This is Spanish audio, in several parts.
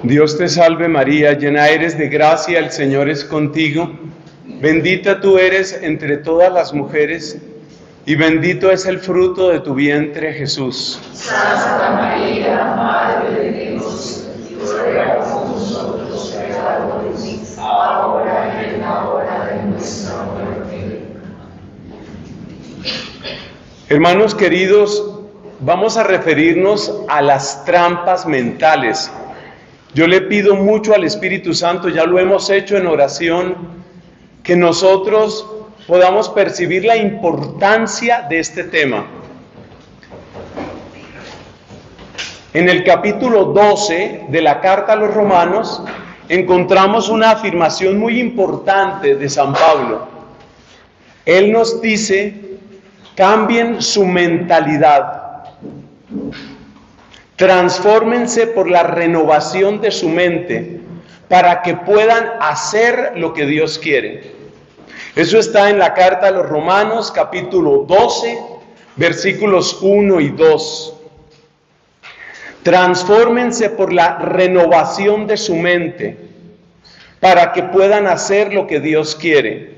Dios te salve María, llena eres de gracia, el Señor es contigo. Bendita tú eres entre todas las mujeres, y bendito es el fruto de tu vientre, Jesús. Santa María, Madre de Dios, ruega por nosotros pecadores, ahora y en la hora de nuestra muerte. Hermanos queridos, vamos a referirnos a las trampas mentales. Yo le pido mucho al Espíritu Santo, ya lo hemos hecho en oración, que nosotros podamos percibir la importancia de este tema. En el capítulo 12 de la carta a los Romanos encontramos una afirmación muy importante de San Pablo. Él nos dice: cambien su mentalidad. Transfórmense por la renovación de su mente para que puedan hacer lo que Dios quiere. Eso está en la carta a los Romanos, capítulo 12, versículos 1 y 2. Transfórmense por la renovación de su mente para que puedan hacer lo que Dios quiere.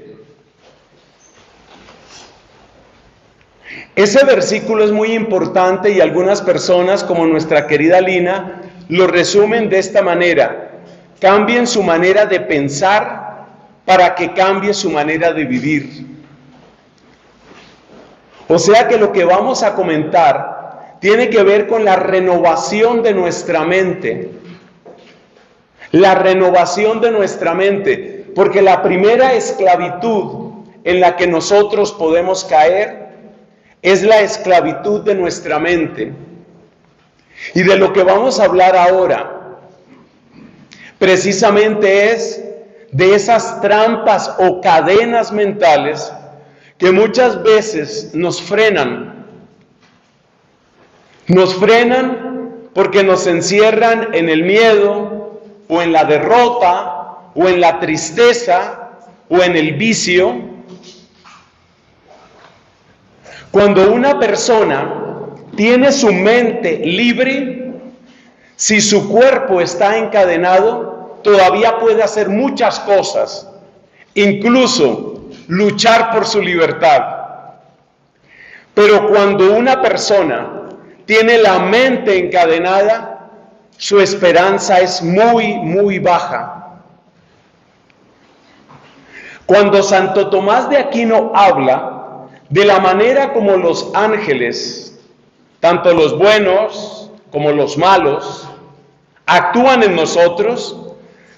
Ese versículo es muy importante y algunas personas, como nuestra querida Lina, lo resumen de esta manera: cambien su manera de pensar para que cambie su manera de vivir. O sea que lo que vamos a comentar tiene que ver con la renovación de nuestra mente. La renovación de nuestra mente, porque la primera esclavitud en la que nosotros podemos caer es la esclavitud de nuestra mente. Y de lo que vamos a hablar ahora, precisamente es de esas trampas o cadenas mentales que muchas veces nos frenan. Nos frenan porque nos encierran en el miedo, o en la derrota, o en la tristeza, o en el vicio. Cuando una persona tiene su mente libre, si su cuerpo está encadenado, todavía puede hacer muchas cosas, incluso luchar por su libertad. Pero cuando una persona tiene la mente encadenada, su esperanza es muy, muy baja. Cuando Santo Tomás de Aquino habla de la manera como los ángeles, tanto los buenos como los malos, actúan en nosotros,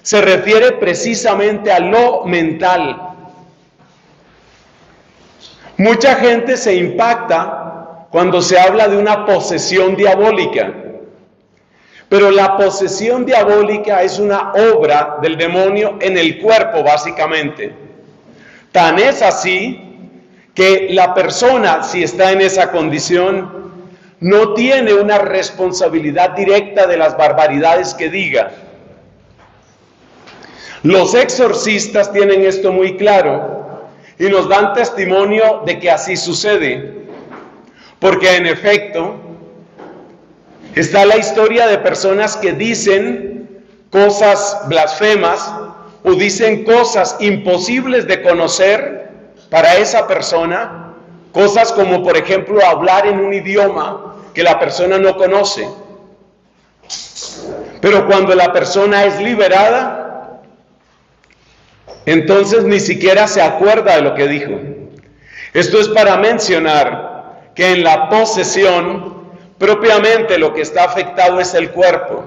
se refiere precisamente a lo mental. Mucha gente se impacta cuando se habla de una posesión diabólica, pero la posesión diabólica es una obra del demonio en el cuerpo, básicamente. Tan es así que la persona, si está en esa condición, no tiene una responsabilidad directa de las barbaridades que diga. Los exorcistas tienen esto muy claro y nos dan testimonio de que así sucede, porque en efecto está la historia de personas que dicen cosas blasfemas o dicen cosas imposibles de conocer para esa persona, cosas como por ejemplo hablar en un idioma que la persona no conoce. Pero cuando la persona es liberada, entonces ni siquiera se acuerda de lo que dijo. Esto es para mencionar que en la posesión, propiamente lo que está afectado es el cuerpo.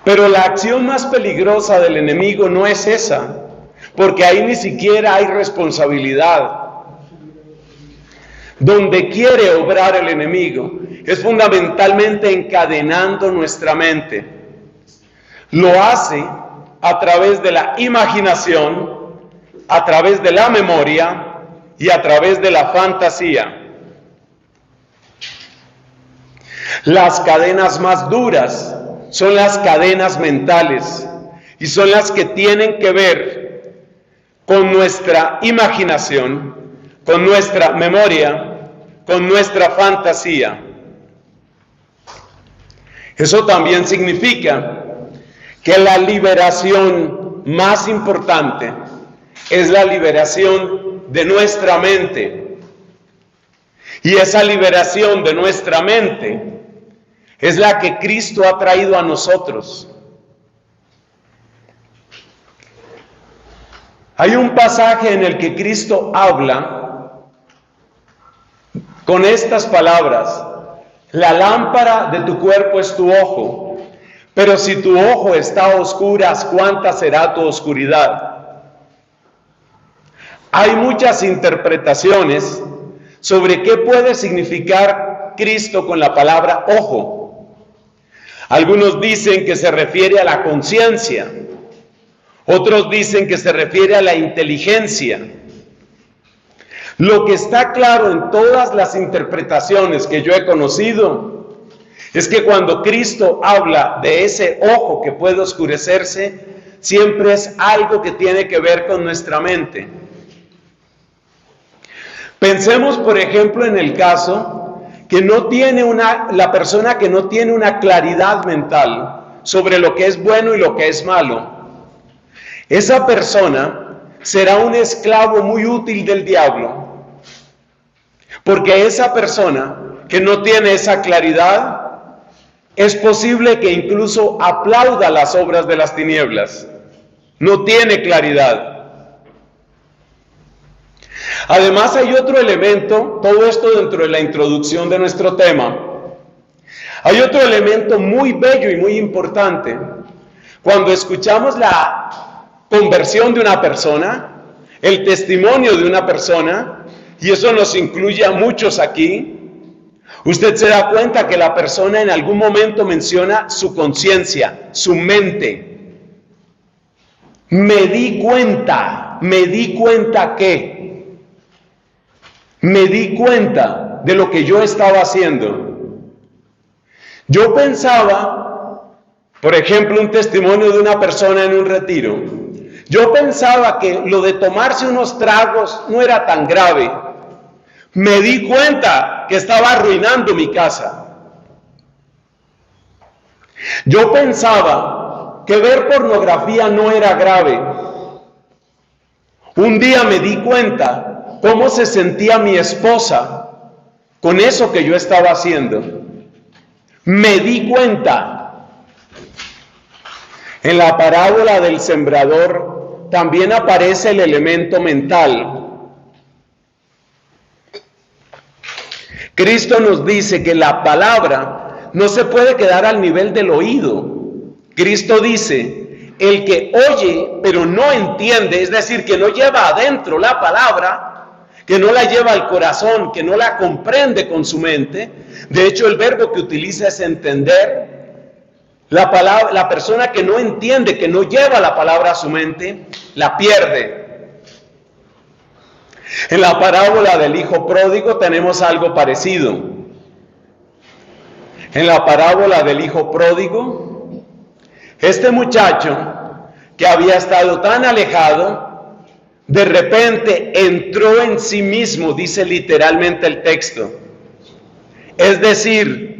Pero la acción más peligrosa del enemigo no es esa, porque ahí ni siquiera hay responsabilidad. Donde quiere obrar el enemigo es fundamentalmente encadenando nuestra mente. Lo hace a través de la imaginación, a través de la memoria y a través de la fantasía. Las cadenas más duras son las cadenas mentales y son las que tienen que ver con nuestra imaginación, con nuestra memoria, con nuestra fantasía. Eso también significa que la liberación más importante es la liberación de nuestra mente. Y esa liberación de nuestra mente es la que Cristo ha traído a nosotros. Hay un pasaje en el que Cristo habla con estas palabras: la lámpara de tu cuerpo es tu ojo, pero si tu ojo está a oscuras, ¿cuánta será tu oscuridad? Hay muchas interpretaciones sobre qué puede significar Cristo con la palabra ojo. Algunos dicen que se refiere a la conciencia, otros dicen que se refiere a la inteligencia. Lo que está claro en todas las interpretaciones que yo he conocido es que cuando Cristo habla de ese ojo que puede oscurecerse, siempre es algo que tiene que ver con nuestra mente. Pensemos, por ejemplo, en el caso que la persona que no tiene una claridad mental sobre lo que es bueno y lo que es malo. Esa persona será un esclavo muy útil del diablo, porque esa persona que no tiene esa claridad, es posible que incluso aplauda las obras de las tinieblas. No tiene claridad. Además, hay otro elemento, todo esto dentro de la introducción de nuestro tema. Hay otro elemento muy bello y muy importante. Cuando escuchamos la conversión de una persona, el testimonio de una persona, y eso nos incluye a muchos aquí, usted se da cuenta que la persona en algún momento menciona su conciencia, su mente. Me di cuenta de lo que yo estaba haciendo. Yo pensaba, por ejemplo, un testimonio de una persona en un retiro. Yo pensaba que lo de tomarse unos tragos no era tan grave. Me di cuenta que estaba arruinando mi casa. Yo pensaba que ver pornografía no era grave. Un día me di cuenta cómo se sentía mi esposa con eso que yo estaba haciendo. Me di cuenta. En la parábola del sembrador también aparece el elemento mental. Cristo nos dice que la palabra no se puede quedar al nivel del oído. Cristo dice, el que oye pero no entiende, es decir, que no lleva adentro la palabra, que no la lleva al corazón, que no la comprende con su mente. De hecho, el verbo que utiliza es entender. La persona que no entiende, que no lleva la palabra a su mente, la pierde. En la parábola del hijo pródigo tenemos algo parecido. En la parábola del hijo pródigo, este muchacho que había estado tan alejado, de repente entró en sí mismo, dice literalmente el texto. Es decir,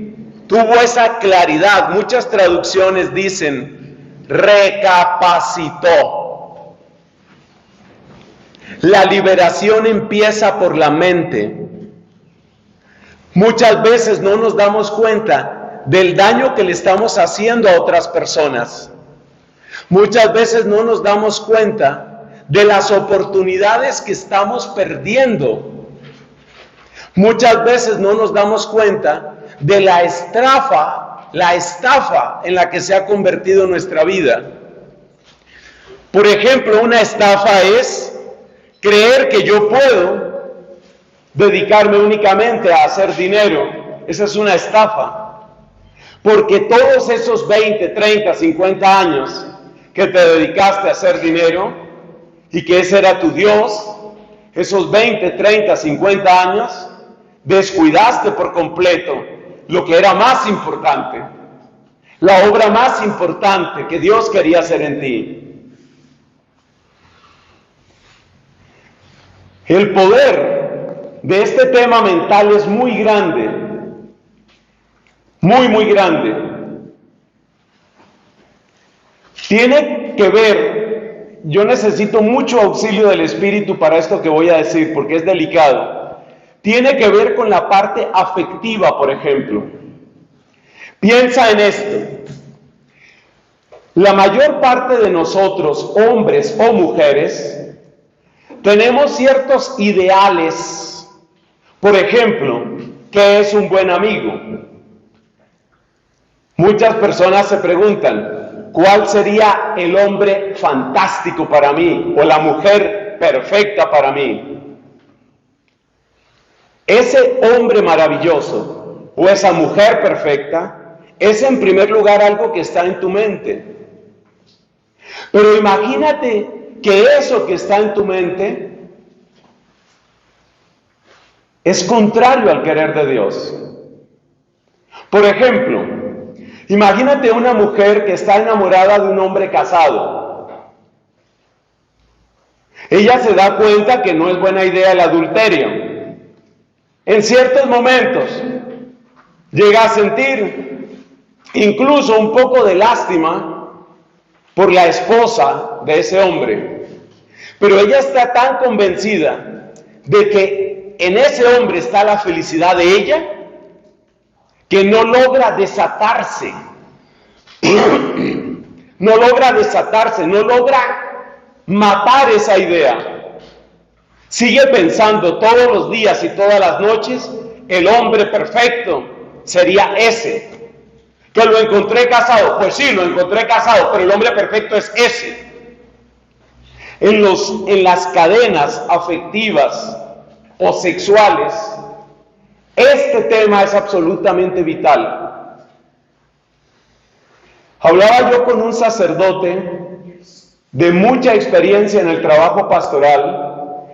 tuvo esa claridad. Muchas traducciones dicen, recapacitó. La liberación empieza por la mente. Muchas veces no nos damos cuenta del daño que le estamos haciendo a otras personas. Muchas veces no nos damos cuenta de las oportunidades que estamos perdiendo. Muchas veces no nos damos cuenta de la estafa en la que se ha convertido nuestra vida. Por ejemplo, una estafa es creer que yo puedo dedicarme únicamente a hacer dinero. Esa es una estafa. Porque todos esos 20, 30, 50 años que te dedicaste a hacer dinero y que ese era tu Dios, esos 20, 30, 50 años, descuidaste por completo lo que era más importante, la obra más importante que Dios quería hacer en ti. El poder de este tema mental es muy grande, muy, muy grande. Tiene que ver, yo necesito mucho auxilio del Espíritu para esto que voy a decir, porque es delicado. Tiene que ver con la parte afectiva, por ejemplo. Piensa en esto. La mayor parte de nosotros, hombres o mujeres, tenemos ciertos ideales. Por ejemplo, ¿qué es un buen amigo? Muchas personas se preguntan, ¿cuál sería el hombre fantástico para mí o la mujer perfecta para mí? Ese hombre maravilloso o esa mujer perfecta es en primer lugar algo que está en tu mente. Pero imagínate que eso que está en tu mente es contrario al querer de Dios. Por ejemplo, imagínate una mujer que está enamorada de un hombre casado. Ella se da cuenta que no es buena idea el adulterio. En ciertos momentos llega a sentir incluso un poco de lástima por la esposa de ese hombre. Pero ella está tan convencida de que en ese hombre está la felicidad de ella, que no logra desatarse. No logra matar esa idea. Sigue pensando todos los días y todas las noches, el hombre perfecto sería ese. ¿Que lo encontré casado? Pues sí, lo encontré casado, pero el hombre perfecto es ese. En las cadenas afectivas o sexuales, este tema es absolutamente vital. Hablaba yo con un sacerdote de mucha experiencia en el trabajo pastoral,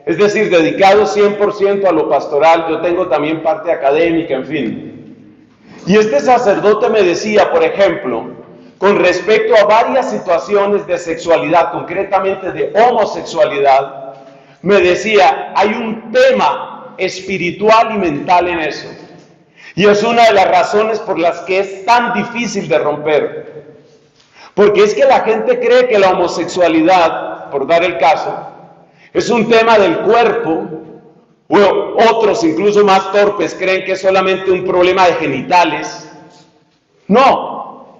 es decir, dedicado 100% a lo pastoral. Yo tengo también parte académica, en fin. Y este sacerdote me decía, por ejemplo, con respecto a varias situaciones de sexualidad, concretamente de homosexualidad, me decía, hay un tema espiritual y mental en eso. Y es una de las razones por las que es tan difícil de romper. Porque es que la gente cree que la homosexualidad, por dar el caso, es un tema del cuerpo. Bueno, otros, incluso más torpes, creen que es solamente un problema de genitales. No.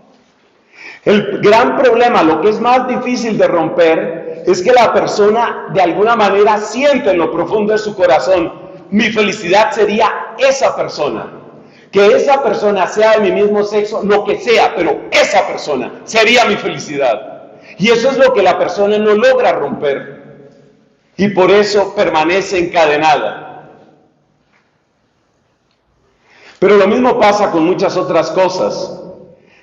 El gran problema, lo que es más difícil de romper, es que la persona de alguna manera siente en lo profundo de su corazón, mi felicidad sería esa persona. Que esa persona sea de mi mismo sexo, lo que sea, pero esa persona sería mi felicidad. Y eso es lo que la persona no logra romper. Y por eso permanece encadenada. Pero lo mismo pasa con muchas otras cosas.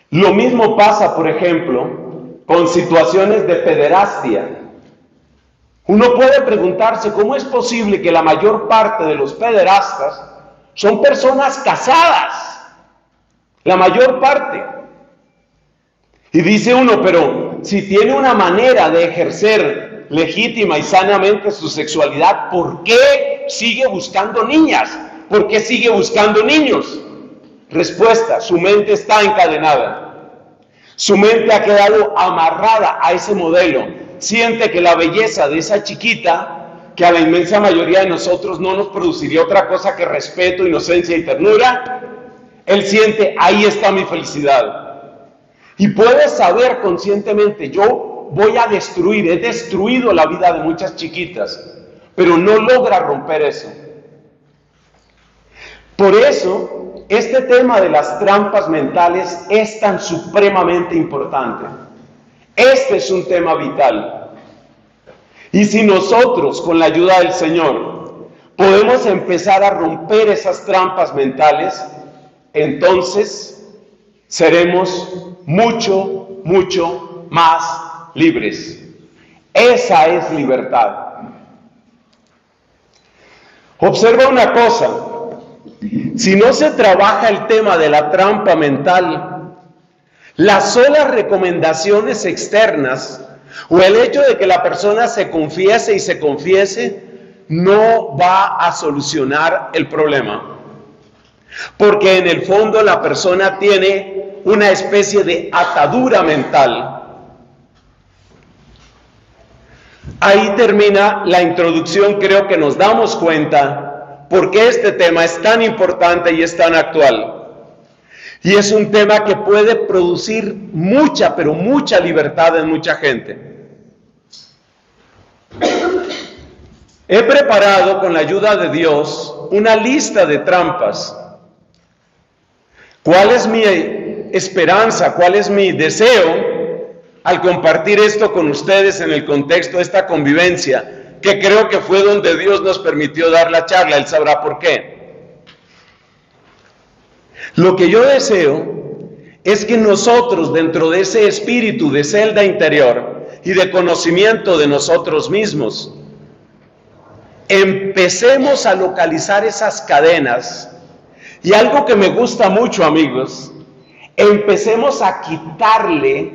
Lo mismo pasa, por ejemplo, con situaciones de pederastia. Uno puede preguntarse cómo es posible que la mayor parte de los pederastas son personas casadas. La mayor parte. Y dice uno, pero si tiene una manera de ejercer legítima y sanamente su sexualidad, ¿por qué sigue buscando niñas? ¿Por qué sigue buscando niños? Respuesta, su mente está encadenada. Su mente ha quedado amarrada a ese modelo. Siente que la belleza de esa chiquita, que a la inmensa mayoría de nosotros no nos produciría otra cosa que respeto, inocencia y ternura, él siente, ahí está mi felicidad. Y puede saber conscientemente, yo voy a destruir, he destruido la vida de muchas chiquitas, pero no logra romper eso. Por eso, este tema de las trampas mentales es tan supremamente importante. Este es un tema vital. Y si nosotros, con la ayuda del Señor, podemos empezar a romper esas trampas mentales, entonces seremos mucho, mucho más libres. Esa es libertad. Observa una cosa, si no se trabaja el tema de la trampa mental, las solas recomendaciones externas o el hecho de que la persona se confiese y se confiese no va a solucionar el problema, porque en el fondo la persona tiene una especie de atadura mental Ahí termina la introducción. Creo que nos damos cuenta por qué este tema es tan importante y es tan actual. Y es un tema que puede producir mucha, pero mucha libertad en mucha gente. He preparado, con la ayuda de Dios, una lista de trampas. ¿Cuál es mi esperanza? ¿Cuál es mi deseo al compartir esto con ustedes en el contexto de esta convivencia? Que creo que fue donde Dios nos permitió dar la charla. Él sabrá por qué. Lo que yo deseo es que nosotros, dentro de ese espíritu de celda interior y de conocimiento de nosotros mismos, empecemos a localizar esas cadenas. Y algo que me gusta mucho, amigos, empecemos a quitarle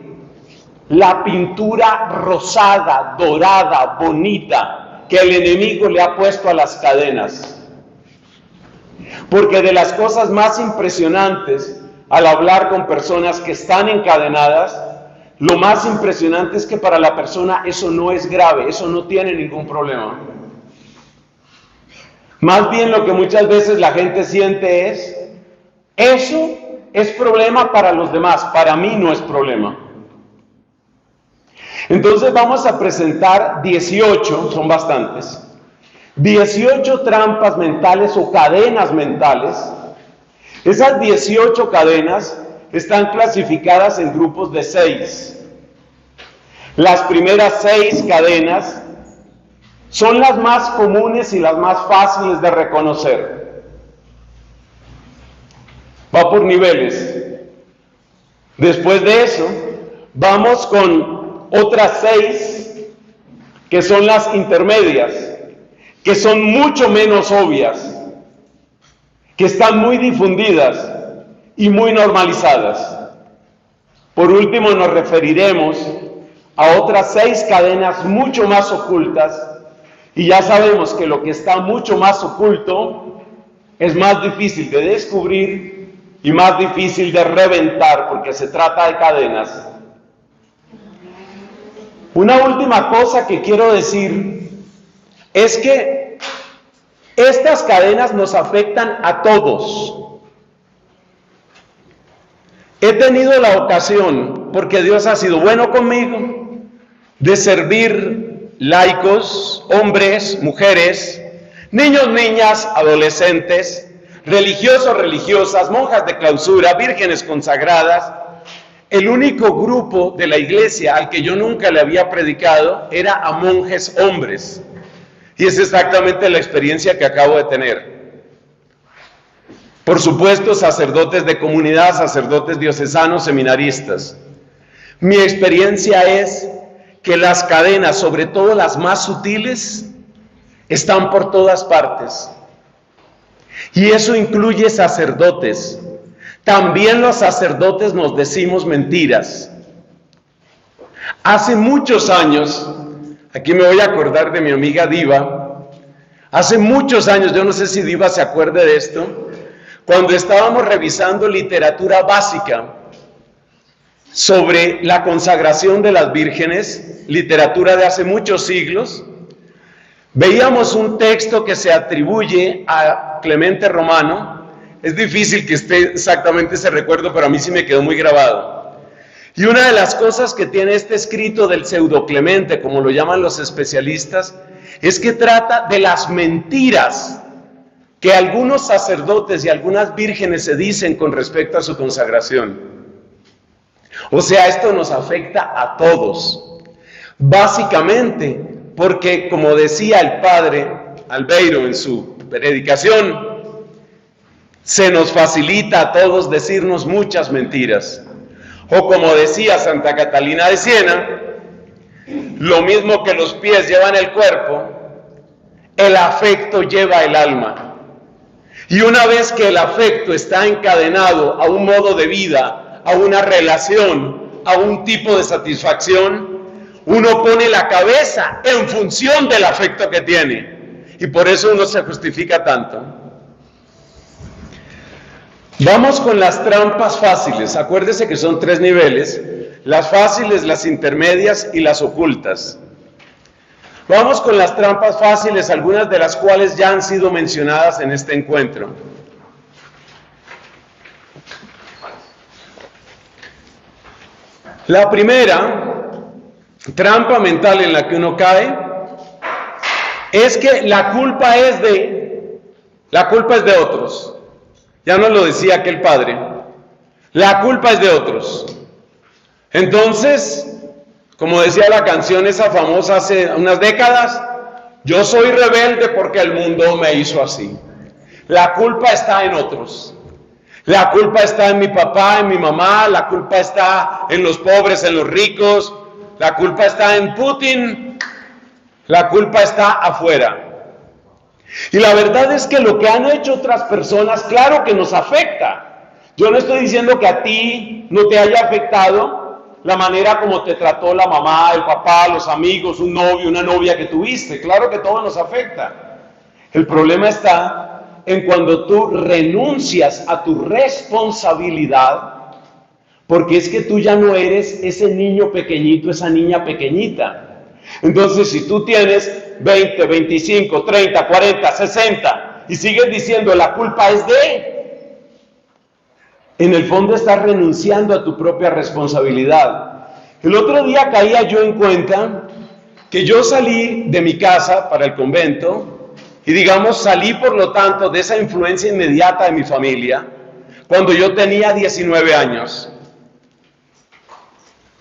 la pintura rosada, dorada, bonita que el enemigo le ha puesto a las cadenas. Porque de las cosas más impresionantes al hablar con personas que están encadenadas, lo más impresionante es que para la persona eso no es grave, eso no tiene ningún problema. Más bien lo que muchas veces la gente siente es, eso es problema para los demás, para mí no es problema. Entonces vamos a presentar 18, son bastantes, 18 trampas mentales o cadenas mentales. Esas 18 cadenas están clasificadas en grupos de 6. Las primeras 6 cadenas son las más comunes y las más fáciles de reconocer. Va por niveles. Después de eso, vamos con otras 6, que son las intermedias, que son mucho menos obvias, que están muy difundidas y muy normalizadas. Por último, nos referiremos a otras 6 cadenas mucho más ocultas. Y ya sabemos que lo que está mucho más oculto es más difícil de descubrir y más difícil de reventar, porque se trata de cadenas. Una última cosa que quiero decir es que estas cadenas nos afectan a todos. He tenido la ocasión, porque Dios ha sido bueno conmigo, de servir laicos, hombres, mujeres, niños, niñas, adolescentes, religiosos, religiosas, monjas de clausura, vírgenes consagradas. El único grupo de la iglesia al que yo nunca le había predicado era a monjes hombres. Y es exactamente la experiencia que acabo de tener. Por supuesto, sacerdotes de comunidad, sacerdotes diocesanos, seminaristas. Mi experiencia es que las cadenas, sobre todo las más sutiles, están por todas partes. Y eso incluye sacerdotes. También los sacerdotes nos decimos mentiras. Hace muchos años, aquí me voy a acordar de mi amiga Diva, hace muchos años, yo no sé si Diva se acuerde de esto, cuando estábamos revisando literatura básica sobre la consagración de las vírgenes, literatura de hace muchos siglos, veíamos un texto que se atribuye a Clemente Romano. Es difícil que esté exactamente ese recuerdo, pero a mí sí me quedó muy grabado. Y una de las cosas que tiene este escrito del pseudo Clemente, como lo llaman los especialistas, es que trata de las mentiras que algunos sacerdotes y algunas vírgenes se dicen con respecto a su consagración. O sea, esto nos afecta a todos, básicamente porque, como decía el padre Albeiro en su predicación, se nos facilita a todos decirnos muchas mentiras. O como decía Santa Catalina de Siena, lo mismo que los pies llevan el cuerpo, el afecto lleva el alma. Y una vez que el afecto está encadenado a un modo de vida, a una relación, a un tipo de satisfacción, uno pone la cabeza en función del afecto que tiene. Y por eso uno se justifica tanto. Vamos con las trampas fáciles. Acuérdese que son 3 niveles: las fáciles, las intermedias y las ocultas. Vamos con las trampas fáciles, algunas de las cuales ya han sido mencionadas en este encuentro. La primera trampa mental en la que uno cae es que la culpa es de otros. Ya nos lo decía aquel padre. La culpa es de otros. Entonces, como decía la canción esa famosa hace unas décadas, yo soy rebelde porque el mundo me hizo así. La culpa está en otros. La culpa está en mi papá, en mi mamá, la culpa está en los pobres, en los ricos, la culpa está en Putin, la culpa está afuera. Y la verdad es que lo que han hecho otras personas, claro que nos afecta. Yo no estoy diciendo que a ti no te haya afectado la manera como te trató la mamá, el papá, los amigos, un novio, una novia que tuviste. Claro que todo nos afecta. El problema está en cuando tú renuncias a tu responsabilidad, porque es que tú ya no eres ese niño pequeñito, esa niña pequeñita. Entonces, si tú tienes 20, 25, 30, 40, 60 y sigues diciendo la culpa es de, en el fondo estás renunciando a tu propia responsabilidad. El otro día caía yo en cuenta que yo salí de mi casa para el convento y digamos salí por lo tanto de esa influencia inmediata de mi familia cuando yo tenía 19 años.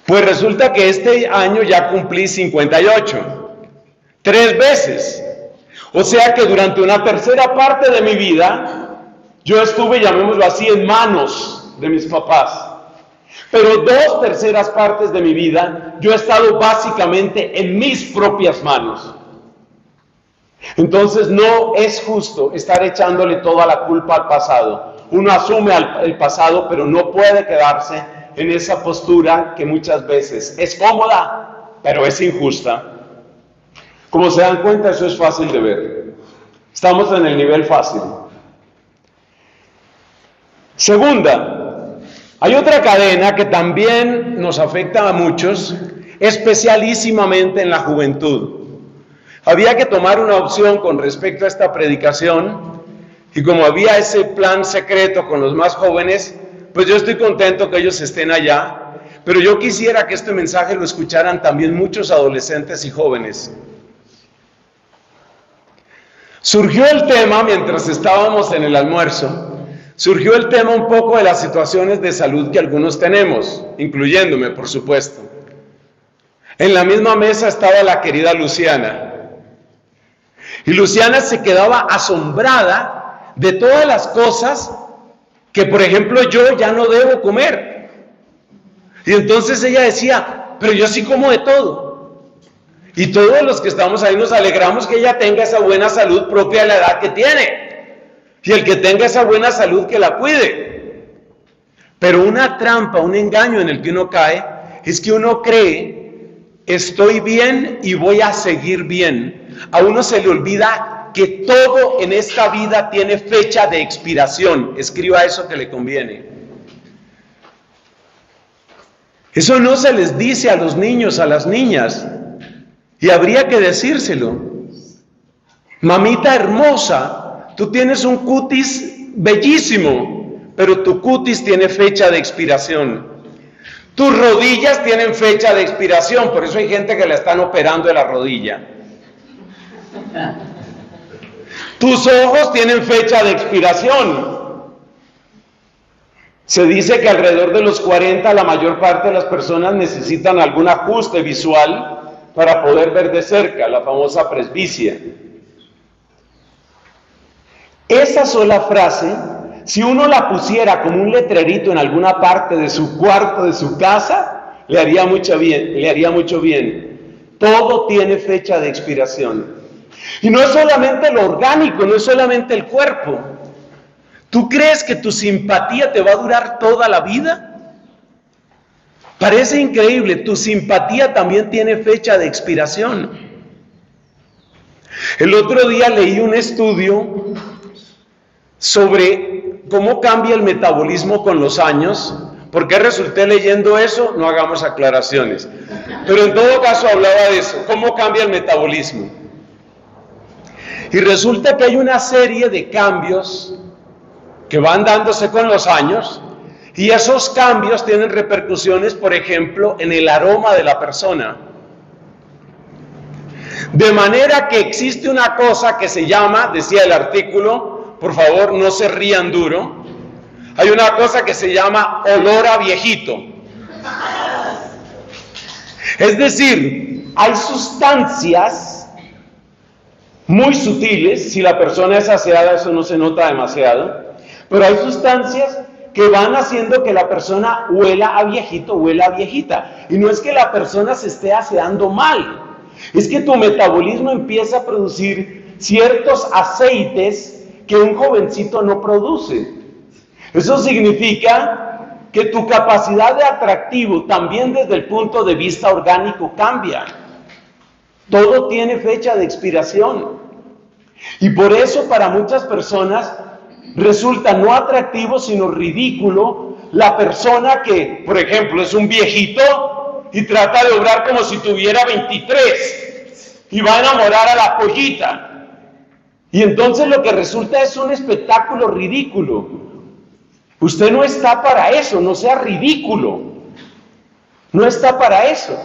Pues resulta que este año ya cumplí 58, 3 veces. O sea que durante una tercera parte de mi vida, yo estuve, llamémoslo así, en manos de mis papás. Pero 2 terceras partes de mi vida, yo he estado básicamente en mis propias manos. Entonces no es justo estar echándole toda la culpa al pasado. Uno asume el pasado, pero no puede quedarse en esa postura que muchas veces es cómoda, pero es injusta. Como se dan cuenta, eso es fácil de ver. Estamos en el nivel fácil. Segunda, hay otra cadena que también nos afecta a muchos, especialísimamente en la juventud. Había que tomar una opción con respecto a esta predicación, y como había ese plan secreto con los más jóvenes, pues yo estoy contento que ellos estén allá, pero yo quisiera que este mensaje lo escucharan también muchos adolescentes y jóvenes. Surgió el tema, mientras estábamos en el almuerzo, surgió el tema un poco de las situaciones de salud que algunos tenemos, incluyéndome, por supuesto. En la misma mesa estaba la querida Luciana. Y Luciana se quedaba asombrada de todas las cosas que, por ejemplo, yo ya no debo comer. Y entonces ella decía, pero yo sí como de todo. Y todos los que estamos ahí nos alegramos que ella tenga esa buena salud propia de la edad que tiene. Y el que tenga esa buena salud que la cuide. Pero una trampa, un engaño en el que uno cae, es que uno cree, estoy bien y voy a seguir bien. A uno se le olvida que todo en esta vida tiene fecha de expiración. Escriba eso que le conviene. Eso no se les dice a los niños, a las niñas, y habría que decírselo. Mamita hermosa, tú tienes un cutis bellísimo, pero tu cutis tiene fecha de expiración. Tus rodillas tienen fecha de expiración, por eso hay gente que la están operando de la rodilla. Tus ojos tienen fecha de expiración. Se dice que alrededor de los 40 la mayor parte de las personas necesitan algún ajuste visual para poder ver de cerca, la famosa presbicia. Esa sola frase, si uno la pusiera como un letrerito en alguna parte de su cuarto, de su casa, le haría mucho bien. Todo tiene fecha de expiración. Y no es solamente lo orgánico, no es solamente el cuerpo. ¿Tú crees que tu simpatía te va a durar toda la vida? Parece increíble, tu simpatía también tiene fecha de expiración. El otro día leí un estudio sobre cómo cambia el metabolismo con los años. ¿Por qué resulté leyendo eso? No hagamos aclaraciones. Pero en todo caso hablaba de eso, cómo cambia el metabolismo. Y resulta que hay una serie de cambios que van dándose con los años, y esos cambios tienen repercusiones, por ejemplo, en el aroma de la persona. De manera que existe una cosa que se llama, decía el artículo, por favor no se rían duro, hay una cosa que se llama olor a viejito. Es decir, hay sustancias muy sutiles, si la persona es aseada eso no se nota demasiado, pero hay sustancias que van haciendo que la persona huela a viejito, huela a viejita. Y no es que la persona se esté aseando mal, es que tu metabolismo empieza a producir ciertos aceites que un jovencito no produce. Eso significa que tu capacidad de atractivo también desde el punto de vista orgánico cambia. Todo tiene fecha de expiración. Y por eso para muchas personas resulta no atractivo sino ridículo la persona que, por ejemplo, es un viejito y trata de obrar como si tuviera 23 y va a enamorar a la pollita. Y entonces lo que resulta es un espectáculo ridículo. Usted no está para eso, no sea ridículo. No está para eso.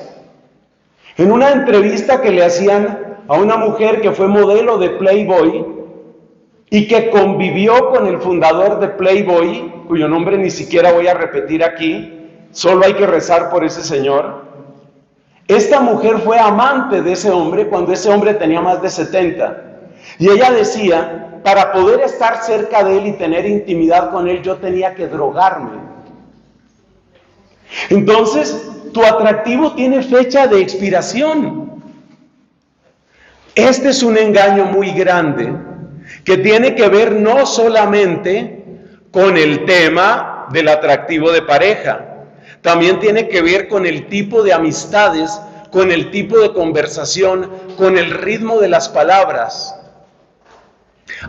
En una entrevista que le hacían a una mujer que fue modelo de Playboy y que convivió con el fundador de Playboy, cuyo nombre ni siquiera voy a repetir aquí, solo hay que rezar por ese señor. Esta mujer fue amante de ese hombre cuando ese hombre tenía más de 70. Y ella decía, para poder estar cerca de él y tener intimidad con él, yo tenía que drogarme. Entonces, tu atractivo tiene fecha de expiración. Este es un engaño muy grande que tiene que ver no solamente con el tema del atractivo de pareja, también tiene que ver con el tipo de amistades, con el tipo de conversación, con el ritmo de las palabras.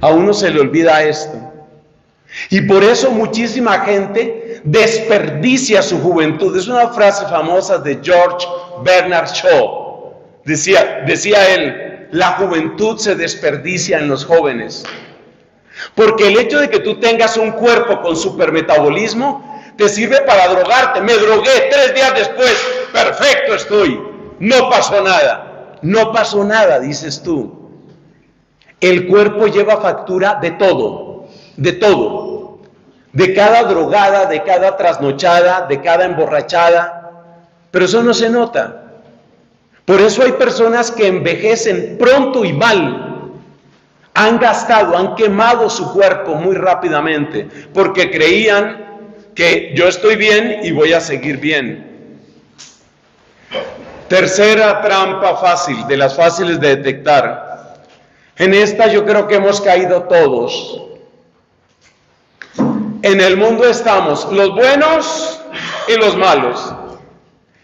A uno se le olvida esto. Y por eso muchísima gente desperdicia su juventud. Es una frase famosa de George Bernard Shaw. Decía él, la juventud se desperdicia en los jóvenes. Porque el hecho de que tú tengas un cuerpo con supermetabolismo te sirve para drogarte. Me drogué 3 días después, perfecto estoy, no pasó nada. No pasó nada, dices tú. El cuerpo lleva factura de todo, de cada drogada, de cada trasnochada, de cada emborrachada, pero eso no se nota. Por eso hay personas que envejecen pronto y mal, han gastado, han quemado su cuerpo muy rápidamente, porque creían que yo estoy bien y voy a seguir bien. Tercera trampa fácil, de las fáciles de detectar. En esta yo creo que hemos caído todos. En el mundo estamos los buenos y los malos.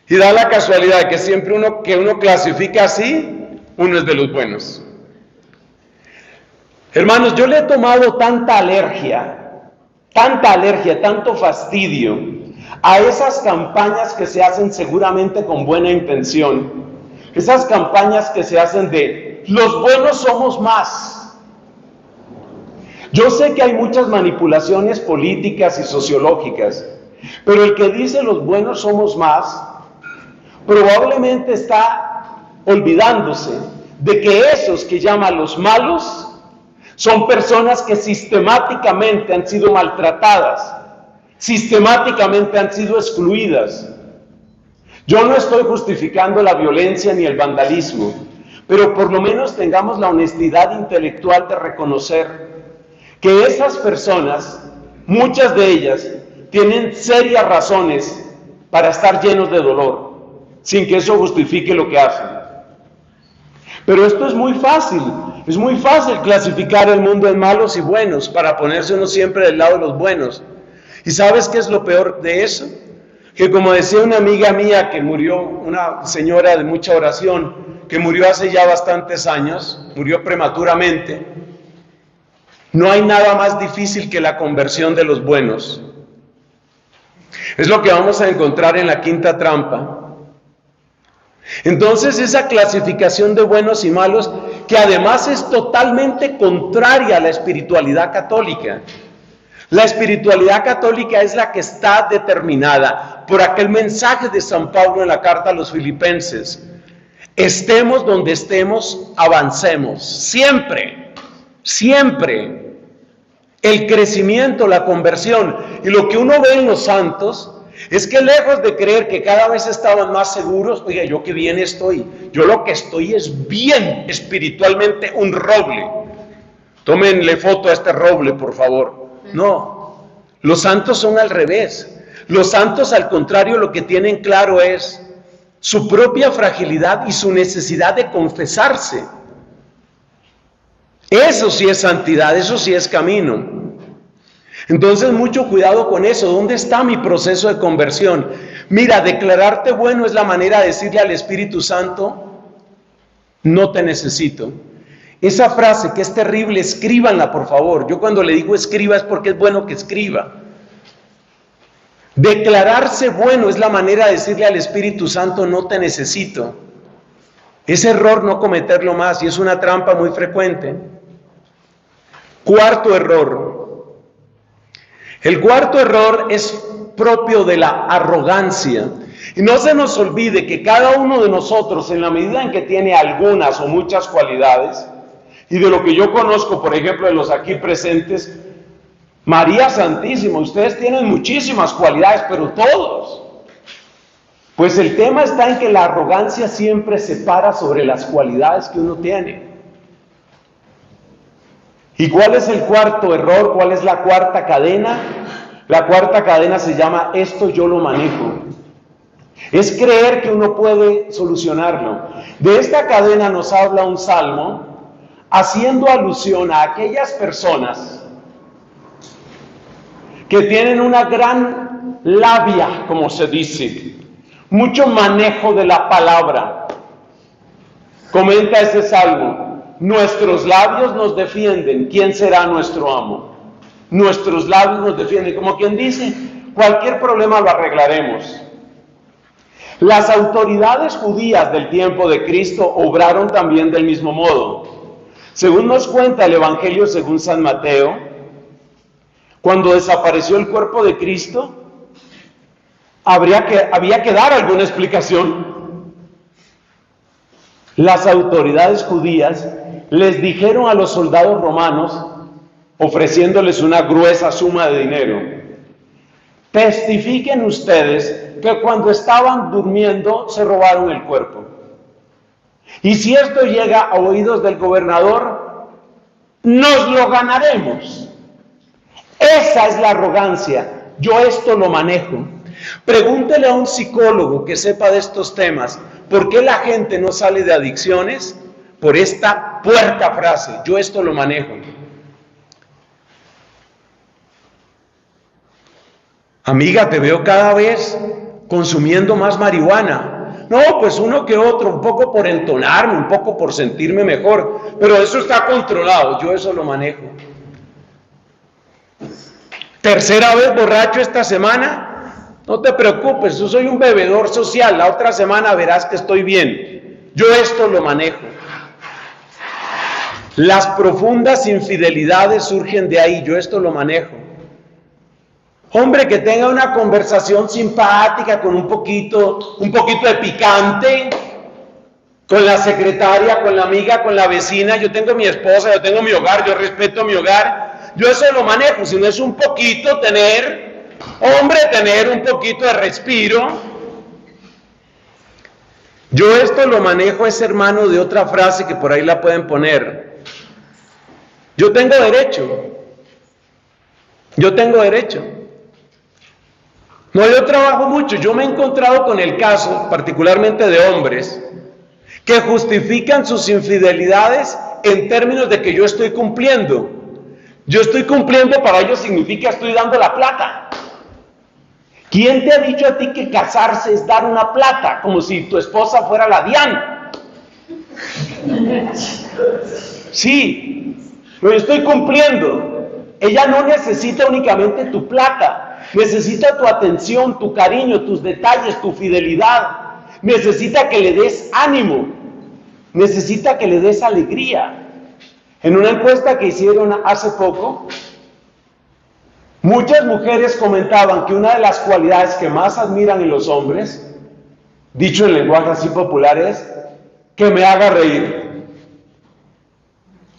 Y da la casualidad que siempre uno clasifica así, uno es de los buenos. Hermanos, yo le he tomado tanta alergia, tanto fastidio a esas campañas que se hacen seguramente con buena intención. Esas campañas que se hacen de los buenos somos más. Yo sé que hay muchas manipulaciones políticas y sociológicas, pero el que dice los buenos somos más, probablemente está olvidándose de que esos que llaman los malos son personas que sistemáticamente han sido maltratadas, sistemáticamente han sido excluidas. Yo no estoy justificando la violencia ni el vandalismo, pero por lo menos tengamos la honestidad intelectual de reconocer que esas personas, muchas de ellas, tienen serias razones para estar llenos de dolor, sin que eso justifique lo que hacen. Pero esto es muy fácil clasificar el mundo en malos y buenos, para ponerse uno siempre del lado de los buenos. ¿Y sabes qué es lo peor de eso? Que como decía una amiga mía que murió, una señora de mucha oración, que murió hace ya bastantes años, murió prematuramente, no hay nada más difícil que la conversión de los buenos. Es lo que vamos a encontrar en la quinta trampa. Entonces esa clasificación de buenos y malos, que además es totalmente contraria a la espiritualidad católica. La espiritualidad católica es la que está determinada por aquel mensaje de San Pablo en la carta a los Filipenses. Estemos donde estemos, avancemos. Siempre, siempre. El crecimiento, la conversión. Y lo que uno ve en los santos es que lejos de creer que cada vez estaban más seguros, oiga, yo qué bien estoy. Yo lo que estoy es bien espiritualmente un roble. Tómenle foto a este roble, por favor. No, los santos son al revés. Los santos, al contrario, lo que tienen claro es su propia fragilidad y su necesidad de confesarse. Eso sí es santidad, eso sí es camino. Entonces, mucho cuidado con eso. ¿Dónde está mi proceso de conversión? Mira, declararte bueno es la manera de decirle al Espíritu Santo, no te necesito. Esa frase que es terrible, escríbanla por favor. Yo cuando le digo escriba es porque es bueno que escriba. Declararse bueno es la manera de decirle al Espíritu Santo, no te necesito. Es error no cometerlo más y es una trampa muy frecuente. Cuarto error. El cuarto error es propio de la arrogancia. Y no se nos olvide que cada uno de nosotros, en la medida en que tiene algunas o muchas cualidades, y de lo que yo conozco, por ejemplo, de los aquí presentes, María Santísima, ustedes tienen muchísimas cualidades, pero todos. Pues el tema está en que la arrogancia siempre se para sobre las cualidades que uno tiene. ¿Y cuál es el cuarto error? ¿Cuál es la cuarta cadena? La cuarta cadena se llama esto yo lo manejo. Es creer que uno puede solucionarlo. De esta cadena nos habla un salmo haciendo alusión a aquellas personas que tienen una gran labia, como se dice, mucho manejo de la palabra. Comenta ese salmo, nuestros labios nos defienden, ¿quién será nuestro amo? Nuestros labios nos defienden, como quien dice, cualquier problema lo arreglaremos. Las autoridades judías del tiempo de Cristo obraron también del mismo modo. Según nos cuenta el Evangelio según San Mateo, cuando desapareció el cuerpo de Cristo, había que dar alguna explicación. Las autoridades judías les dijeron a los soldados romanos, ofreciéndoles una gruesa suma de dinero, testifiquen ustedes que cuando estaban durmiendo se robaron el cuerpo. Y si esto llega a oídos del gobernador, nos lo ganaremos. Esa es la arrogancia. Yo esto lo manejo. Pregúntele a un psicólogo que sepa de estos temas, ¿por qué la gente no sale de adicciones? Por esta puerta frase, yo esto lo manejo. Amiga, te veo cada vez consumiendo más marihuana. No, pues uno que otro, un poco por entonarme, un poco por sentirme mejor, pero eso está controlado, yo eso lo manejo. Tercera vez borracho esta semana, no te preocupes, yo soy un bebedor social, la otra semana verás que estoy bien, yo esto lo manejo. Las profundas infidelidades surgen de ahí, yo esto lo manejo. Hombre, que tenga una conversación simpática con un poquito de picante, con la secretaria, con la amiga, con la vecina. Yo tengo mi esposa, yo tengo mi hogar, yo respeto mi hogar. Yo eso lo manejo, si no es un poquito tener un poquito de respiro. Yo esto lo manejo, es hermano de otra frase que por ahí la pueden poner. Yo tengo derecho. No, yo trabajo mucho. Yo me he encontrado con el caso, particularmente de hombres, que justifican sus infidelidades en términos de que yo estoy cumpliendo. Yo estoy cumpliendo, para ellos significa estoy dando la plata. ¿Quién te ha dicho a ti que casarse es dar una plata? Como si tu esposa fuera la Diana. Sí, pero yo estoy cumpliendo. Ella no necesita únicamente tu plata. Necesita tu atención, tu cariño, tus detalles, tu fidelidad. necesita que le des ánimo, necesita que le des alegría. En una encuesta que hicieron hace poco, muchas mujeres comentaban que una de las cualidades que más admiran en los hombres, dicho en lenguaje así popular, es que me haga reír.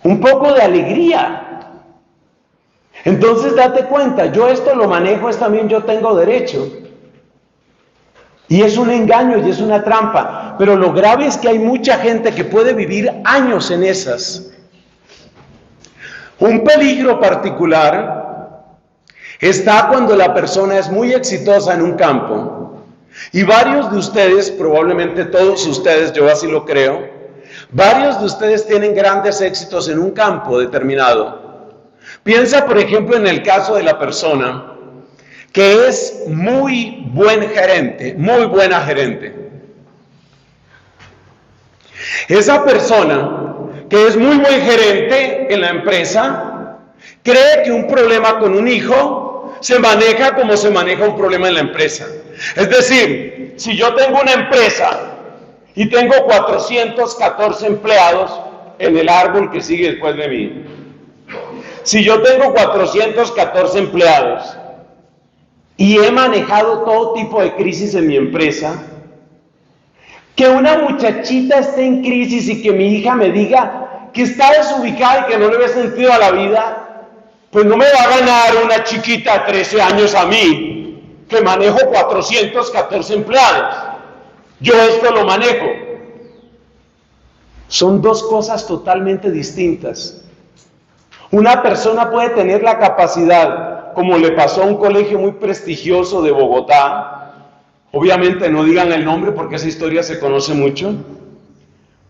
Un poco de alegría. Entonces date cuenta, yo esto lo manejo, es también yo tengo derecho. Y es un engaño y es una trampa. Pero lo grave es que hay mucha gente que puede vivir años en esas. Un peligro particular está cuando la persona es muy exitosa en un campo. Y varios de ustedes, probablemente todos ustedes, yo así lo creo, varios de ustedes tienen grandes éxitos en un campo determinado. Piensa, por ejemplo, en el caso de la persona que es muy buen gerente, muy buena gerente. Esa persona que es muy buen gerente en la empresa, cree que un problema con un hijo se maneja como se maneja un problema en la empresa. Es decir, si yo tengo una empresa y tengo 414 empleados en el árbol que sigue después de mí, si yo tengo 414 empleados y he manejado todo tipo de crisis en mi empresa, que una muchachita esté en crisis y que mi hija me diga que está desubicada y que no le ve sentido a la vida, pues no me va a ganar una chiquita de 13 años a mí, que manejo 414 empleados. Yo esto lo manejo. Son dos cosas totalmente distintas. Una persona puede tener la capacidad, como le pasó a un colegio muy prestigioso de Bogotá, obviamente no digan el nombre porque esa historia se conoce mucho,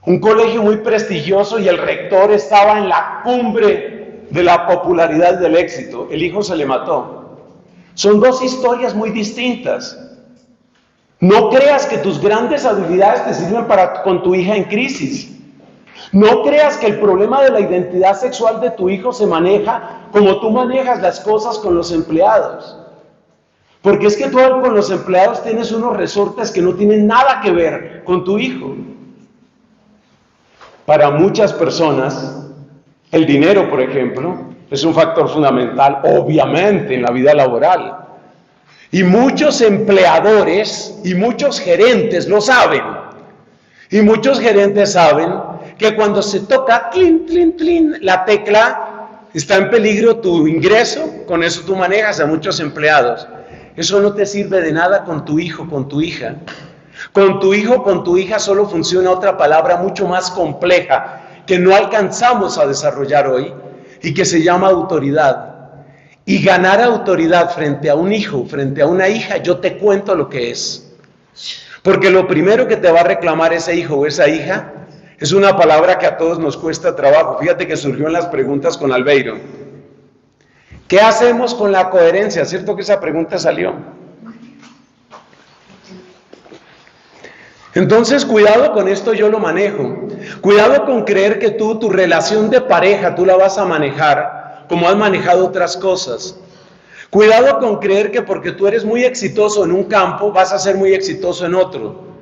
un colegio muy prestigioso y el rector estaba en la cumbre de la popularidad y del éxito, el hijo se le mató. Son dos historias muy distintas. No creas que tus grandes habilidades te sirven con tu hija en crisis. No creas que el problema de la identidad sexual de tu hijo se maneja como tú manejas las cosas con los empleados. Porque es que tú con los empleados tienes unos resortes que no tienen nada que ver con tu hijo. Para muchas personas, el dinero, por ejemplo, es un factor fundamental, obviamente, en la vida laboral. Y muchos empleadores y muchos gerentes lo saben. Y muchos gerentes saben que cuando se toca, tlin, tlin, tlin, la tecla, está en peligro tu ingreso, con eso tú manejas a muchos empleados. Eso no te sirve de nada con tu hijo, con tu hija. Con tu hijo, con tu hija solo funciona otra palabra mucho más compleja que no alcanzamos a desarrollar hoy y que se llama autoridad. Y ganar autoridad frente a un hijo, frente a una hija, yo te cuento lo que es. Porque lo primero que te va a reclamar ese hijo o esa hija es una palabra que a todos nos cuesta trabajo. Fíjate que surgió en las preguntas con Albeiro. ¿Qué hacemos con la coherencia? ¿Cierto que esa pregunta salió? Entonces, cuidado con esto, yo lo manejo. Cuidado con creer que tu relación de pareja, tú la vas a manejar como has manejado otras cosas. Cuidado con creer que porque tú eres muy exitoso en un campo, vas a ser muy exitoso en otro.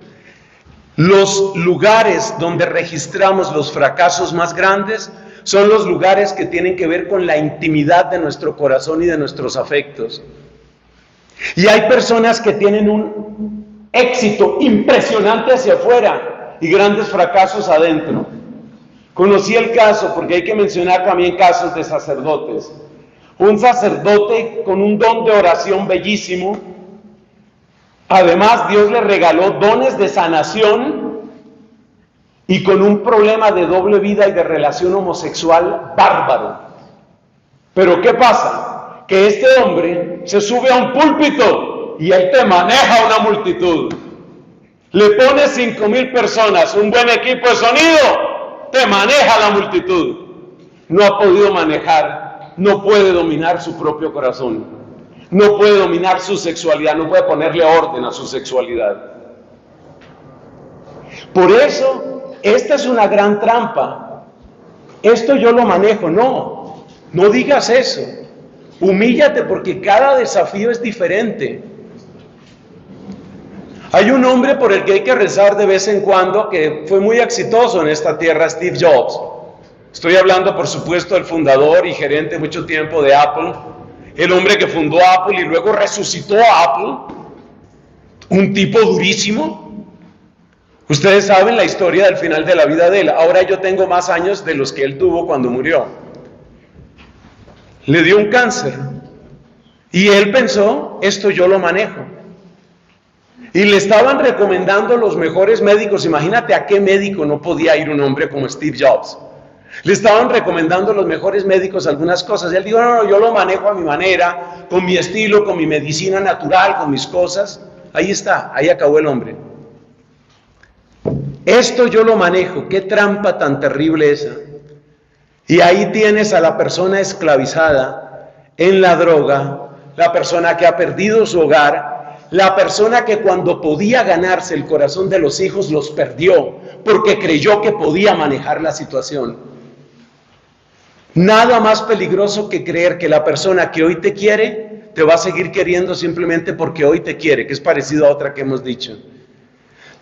Los lugares donde registramos los fracasos más grandes son los lugares que tienen que ver con la intimidad de nuestro corazón y de nuestros afectos. Y hay personas que tienen un éxito impresionante hacia afuera y grandes fracasos adentro. Conocí el caso, porque hay que mencionar también casos de sacerdotes. Un sacerdote con un don de oración bellísimo. Además, Dios le regaló dones de sanación y con un problema de doble vida y de relación homosexual bárbaro. Pero ¿qué pasa? Que este hombre se sube a un púlpito y él te maneja una multitud. Le pone 5,000 personas, un buen equipo de sonido, te maneja la multitud. No ha podido manejar, no puede dominar su propio corazón, no puede dominar su sexualidad, no puede ponerle orden a su sexualidad. Por eso, esta es una gran trampa. Esto yo lo manejo, no digas eso. Humíllate porque cada desafío es diferente. Hay un hombre por el que hay que rezar de vez en cuando, que fue muy exitoso en esta tierra, Steve Jobs. Estoy hablando, por supuesto, del fundador y gerente mucho tiempo de Apple, el hombre que fundó Apple y luego resucitó a Apple, un tipo durísimo. Ustedes saben la historia del final de la vida de él. Ahora yo tengo más años de los que él tuvo cuando murió. Le dio un cáncer y él pensó, esto yo lo manejo. Y le estaban recomendando los mejores médicos. Imagínate a qué médico no podía ir un hombre como Steve Jobs. Le estaban recomendando los mejores médicos algunas cosas. Y él dijo, no, yo lo manejo a mi manera, con mi estilo, con mi medicina natural, con mis cosas. Ahí está, ahí acabó el hombre. Esto yo lo manejo. Qué trampa tan terrible esa. Y ahí tienes a la persona esclavizada en la droga, la persona que ha perdido su hogar, la persona que cuando podía ganarse el corazón de los hijos los perdió porque creyó que podía manejar la situación. Nada más peligroso que creer que la persona que hoy te quiere te va a seguir queriendo simplemente porque hoy te quiere, que es parecido a otra que hemos dicho.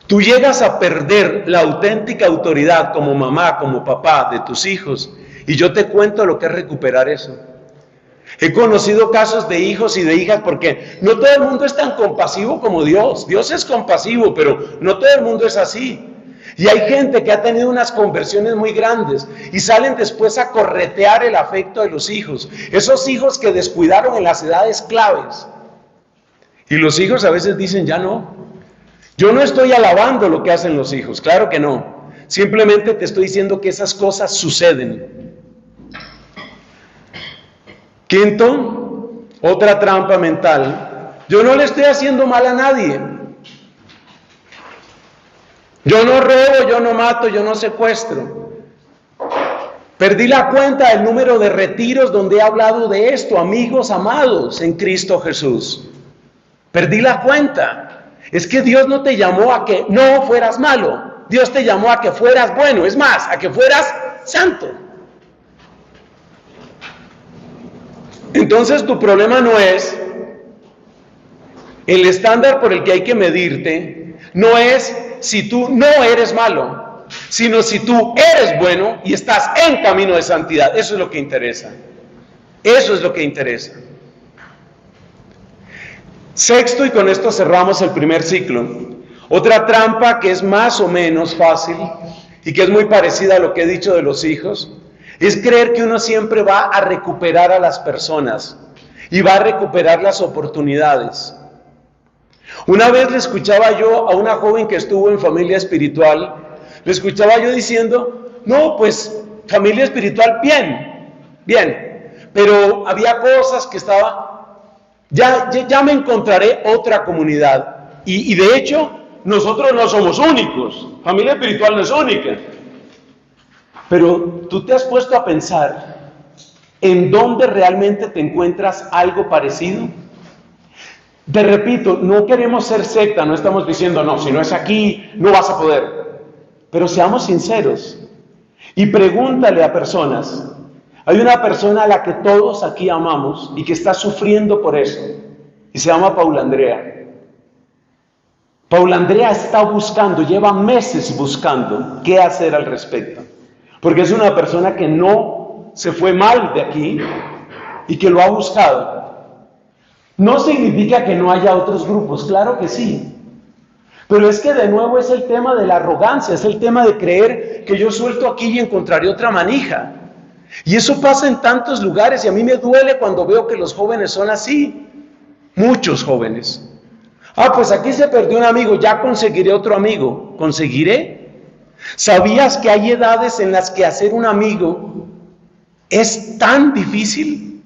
Tú llegas a perder la auténtica autoridad como mamá, como papá de tus hijos, y yo te cuento lo que es recuperar eso. He conocido casos de hijos y de hijas, porque no todo el mundo es tan compasivo como Dios. Dios es compasivo, pero no todo el mundo es así. Y hay gente que ha tenido unas conversiones muy grandes y salen después a corretear el afecto de los hijos. Esos hijos que descuidaron en las edades claves. Y los hijos a veces dicen, ya no. Yo no estoy alabando lo que hacen los hijos, claro que no. Simplemente te estoy diciendo que esas cosas suceden. Quinto, otra trampa mental. Yo no le estoy haciendo mal a nadie. Yo no robo, yo no mato, yo no secuestro. Perdí la cuenta del número de retiros donde he hablado de esto, amigos amados en Cristo Jesús. Perdí la cuenta. Es que Dios no te llamó a que no fueras malo. Dios te llamó a que fueras bueno. Es más, a que fueras santo. Entonces tu problema no es el estándar por el que hay que medirte, no es si tú no eres malo, sino si tú eres bueno y estás en camino de santidad. Eso es lo que interesa. Eso es lo que interesa. Sexto, y con esto cerramos el primer ciclo. Otra trampa que es más o menos fácil y que es muy parecida a lo que he dicho de los hijos, es creer que uno siempre va a recuperar a las personas y va a recuperar las oportunidades. Una vez le escuchaba yo a una joven que estuvo en familia espiritual, le escuchaba yo diciendo, no, pues familia espiritual, bien, pero había cosas que estaba, ya me encontraré otra comunidad. Y de hecho, nosotros no somos únicos, familia espiritual no es única. Pero tú te has puesto a pensar en dónde realmente te encuentras algo parecido. Te repito, no queremos ser secta, no estamos diciendo, no, si no es aquí, no vas a poder. Pero seamos sinceros y pregúntale a personas. Hay una persona a la que todos aquí amamos y que está sufriendo por eso, y se llama Paula Andrea. Paula Andrea está buscando, lleva meses buscando qué hacer al respecto. Porque es una persona que no se fue mal de aquí y que lo ha buscado. No significa que no haya otros grupos, claro que sí. Pero es que de nuevo es el tema de la arrogancia, es el tema de creer que yo suelto aquí y encontraré otra manija. Y eso pasa en tantos lugares y a mí me duele cuando veo que los jóvenes son así. Muchos jóvenes. Pues aquí se perdió un amigo, ya conseguiré otro amigo. ¿Conseguiré? ¿Sabías que hay edades en las que hacer un amigo es tan difícil?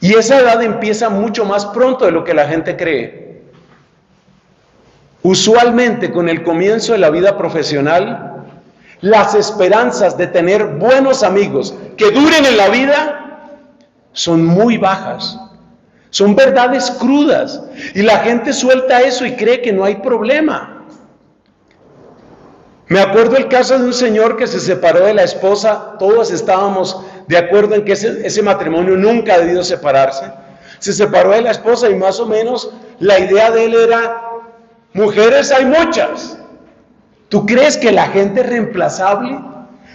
Y esa edad empieza mucho más pronto de lo que la gente cree. Usualmente con el comienzo de la vida profesional, las esperanzas de tener buenos amigos que duren en la vida son muy bajas. Son verdades crudas. Y la gente suelta eso y cree que no hay problema. Me acuerdo el caso de un señor que se separó de la esposa. Todos estábamos de acuerdo en que ese matrimonio nunca ha debido separarse. Se separó de la esposa y más o menos la idea de él era Mujeres hay muchas. ¿Tú crees que la gente es reemplazable?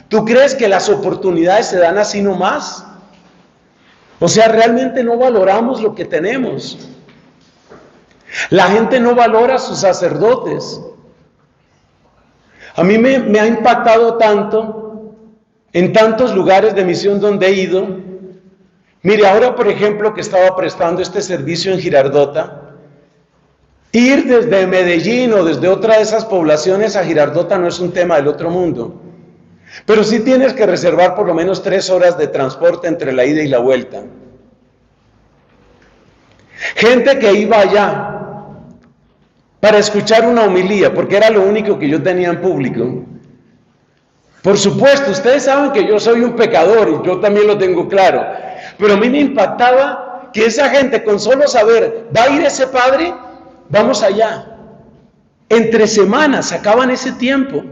¿Tú crees que las oportunidades se dan así nomás? O sea, realmente no valoramos lo que tenemos. La gente no valora a sus sacerdotes. A mí me ha impactado tanto en tantos lugares de misión donde he ido. Mire, ahora por ejemplo que estaba prestando este servicio en Girardota, ir desde Medellín o desde otra de esas poblaciones a Girardota no es un tema del otro mundo. Pero sí tienes que reservar por lo menos 3 horas de transporte entre la ida y la vuelta. Gente que iba allá para escuchar una homilía, porque era lo único que yo tenía en público. Por supuesto, ustedes saben que yo soy un pecador y yo también lo tengo claro. Pero a mí me impactaba que esa gente con solo saber, ¿va a ir ese padre? Vamos allá. Entre semanas sacaban ese tiempo.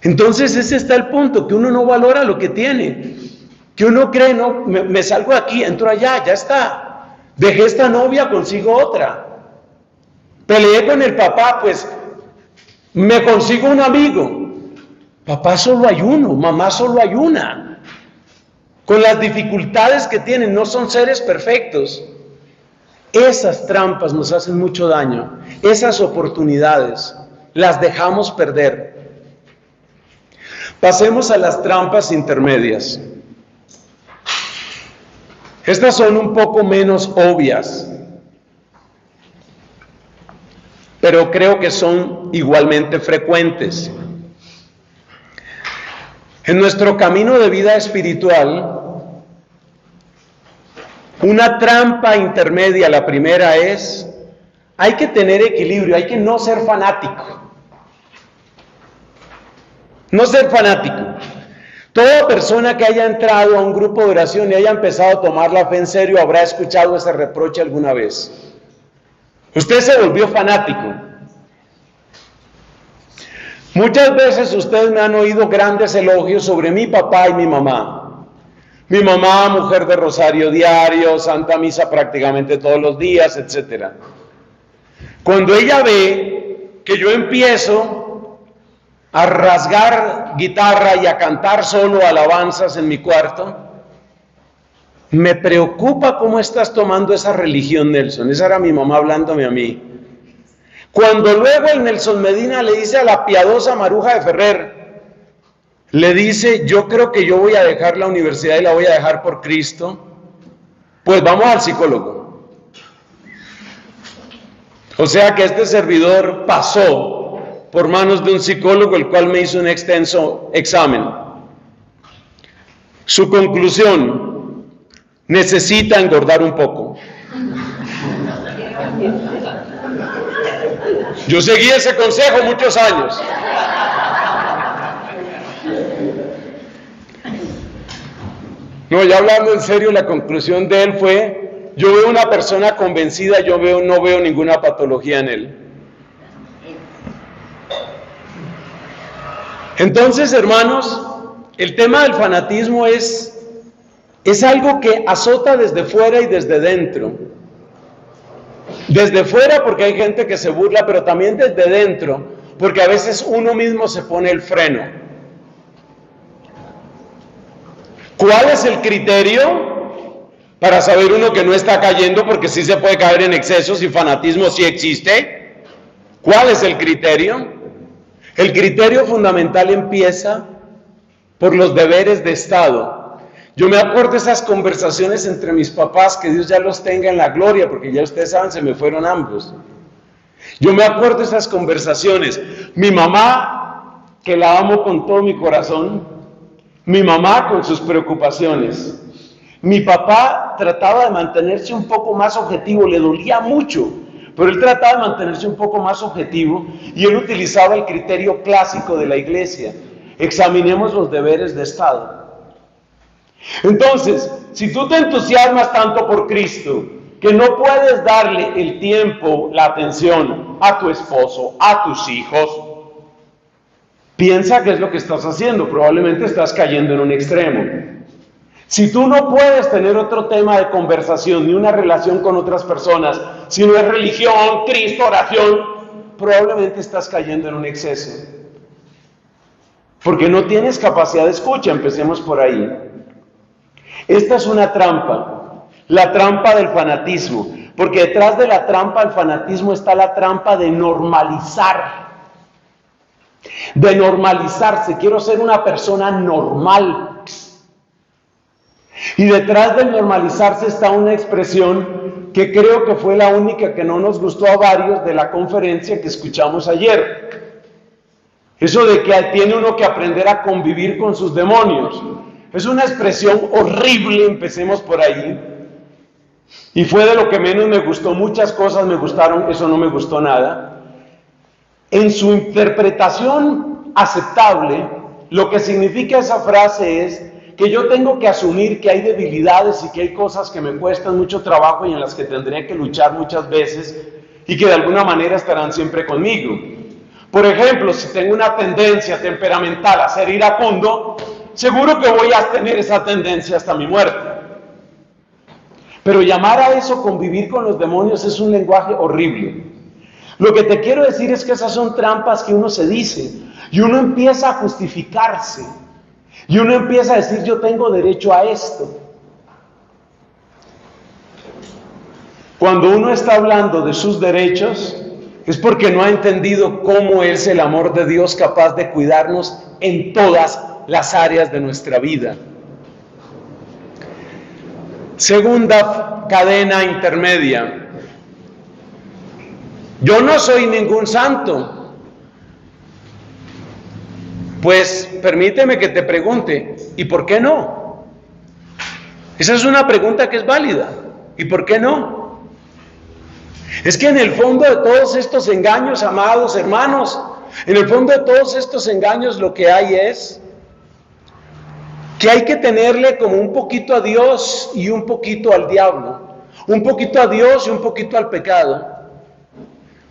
Entonces ese está el punto, que uno no valora lo que tiene. Que uno cree, no, me salgo de aquí, entro allá, ya está. Dejé esta novia, consigo otra. Peleé con el papá, pues me consigo un amigo. Papá solo hay uno, mamá solo hay una. Con las dificultades que tienen, no son seres perfectos. Esas trampas nos hacen mucho daño. Esas oportunidades las dejamos perder. Pasemos a las trampas intermedias. Estas son un poco menos obvias, pero creo que son igualmente frecuentes. En nuestro camino de vida espiritual, una trampa intermedia, la primera es, hay que tener equilibrio, hay que no ser fanático. No ser fanático. Toda persona que haya entrado a un grupo de oración y haya empezado a tomar la fe en serio habrá escuchado ese reproche alguna vez. Usted se volvió fanático. Muchas veces ustedes me han oído grandes elogios sobre mi papá y mi mamá. Mi mamá, mujer de rosario diario, santa misa prácticamente todos los días, etc. Cuando ella ve que yo empiezo a rasgar guitarra y a cantar solo alabanzas en mi cuarto, me preocupa cómo estás tomando esa religión, Nelson. Esa era mi mamá hablándome a mí. Cuando luego el Nelson Medina le dice a la piadosa Maruja de Ferrer, le dice, yo creo que yo voy a dejar la universidad y la voy a dejar por Cristo, pues vamos al psicólogo. O sea que este servidor pasó por manos de un psicólogo, el cual me hizo un extenso examen. Su conclusión: necesita engordar un poco. Yo seguí ese consejo muchos años. No, ya hablando en serio, la conclusión de él fue, yo veo una persona convencida, no veo ninguna patología en él. Entonces, hermanos, el tema del fanatismo es algo que azota desde fuera y desde dentro. Desde fuera porque hay gente que se burla, pero también desde dentro, porque a veces uno mismo se pone el freno. ¿Cuál es el criterio para saber uno que no está cayendo? Porque sí se puede caer en excesos y fanatismo sí existe. ¿Cuál es el criterio? El criterio fundamental empieza por los deberes de Estado. Yo me acuerdo de esas conversaciones entre mis papás, que Dios ya los tenga en la gloria, porque ya ustedes saben, se me fueron ambos. Yo me acuerdo de esas conversaciones. Mi mamá, que la amo con todo mi corazón, mi mamá con sus preocupaciones. Mi papá trataba de mantenerse un poco más objetivo, le dolía mucho, pero él trataba de mantenerse un poco más objetivo y él utilizaba el criterio clásico de la iglesia. Examinemos los deberes de Estado. Entonces, si tú te entusiasmas tanto por Cristo, que no puedes darle el tiempo, la atención a tu esposo, a tus hijos, piensa qué es lo que estás haciendo. Probablemente estás cayendo en un extremo. Si tú no puedes tener otro tema de conversación ni una relación con otras personas, si no es religión, Cristo, oración, probablemente estás cayendo en un exceso. Porque no tienes capacidad de escucha, empecemos por ahí. Esta es una trampa, la trampa del fanatismo. Porque detrás de la trampa del fanatismo está la trampa de normalizar. De normalizarse, quiero ser una persona normal. Y detrás del normalizarse está una expresión que creo que fue la única que no nos gustó a varios de la conferencia que escuchamos ayer. Eso de que tiene uno que aprender a convivir con sus demonios. Es una expresión horrible, empecemos por ahí. Y fue de lo que menos me gustó. Muchas cosas me gustaron, eso no me gustó nada. En su interpretación aceptable, lo que significa esa frase es que yo tengo que asumir que hay debilidades y que hay cosas que me cuestan mucho trabajo y en las que tendré que luchar muchas veces y que de alguna manera estarán siempre conmigo. Por ejemplo, si tengo una tendencia temperamental a ser iracundo, seguro que voy a tener esa tendencia hasta mi muerte. Pero llamar a eso convivir con los demonios es un lenguaje horrible. Lo que te quiero decir es que esas son trampas que uno se dice y uno empieza a justificarse y uno empieza a decir yo tengo derecho a esto. Cuando uno está hablando de sus derechos es porque no ha entendido cómo es el amor de Dios capaz de cuidarnos en todas las áreas de nuestra vida. Segunda cadena intermedia. Yo no soy ningún santo. Pues permíteme que te pregunte, ¿y por qué no? Esa es una pregunta que es válida. ¿Y por qué no? Es que en el fondo de todos estos engaños, amados hermanos, en el fondo de todos estos engaños lo que hay es que hay que tenerle como un poquito a Dios y un poquito al diablo, un poquito a Dios y un poquito al pecado.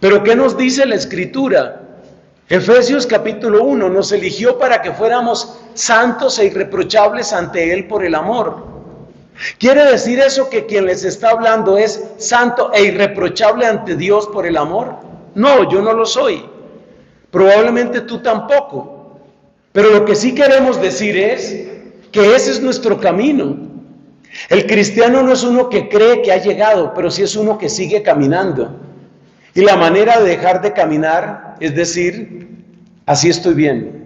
Pero ¿qué nos dice la Escritura? Efesios capítulo 1, nos eligió para que fuéramos santos e irreprochables ante Él por el amor. ¿Quiere decir eso que quien les está hablando es santo e irreprochable ante Dios por el amor? No, yo no lo soy. Probablemente tú tampoco. Pero lo que sí queremos decir es que ese es nuestro camino. El cristiano no es uno que cree que ha llegado, pero sí es uno que sigue caminando. Y la manera de dejar de caminar es decir, así estoy bien.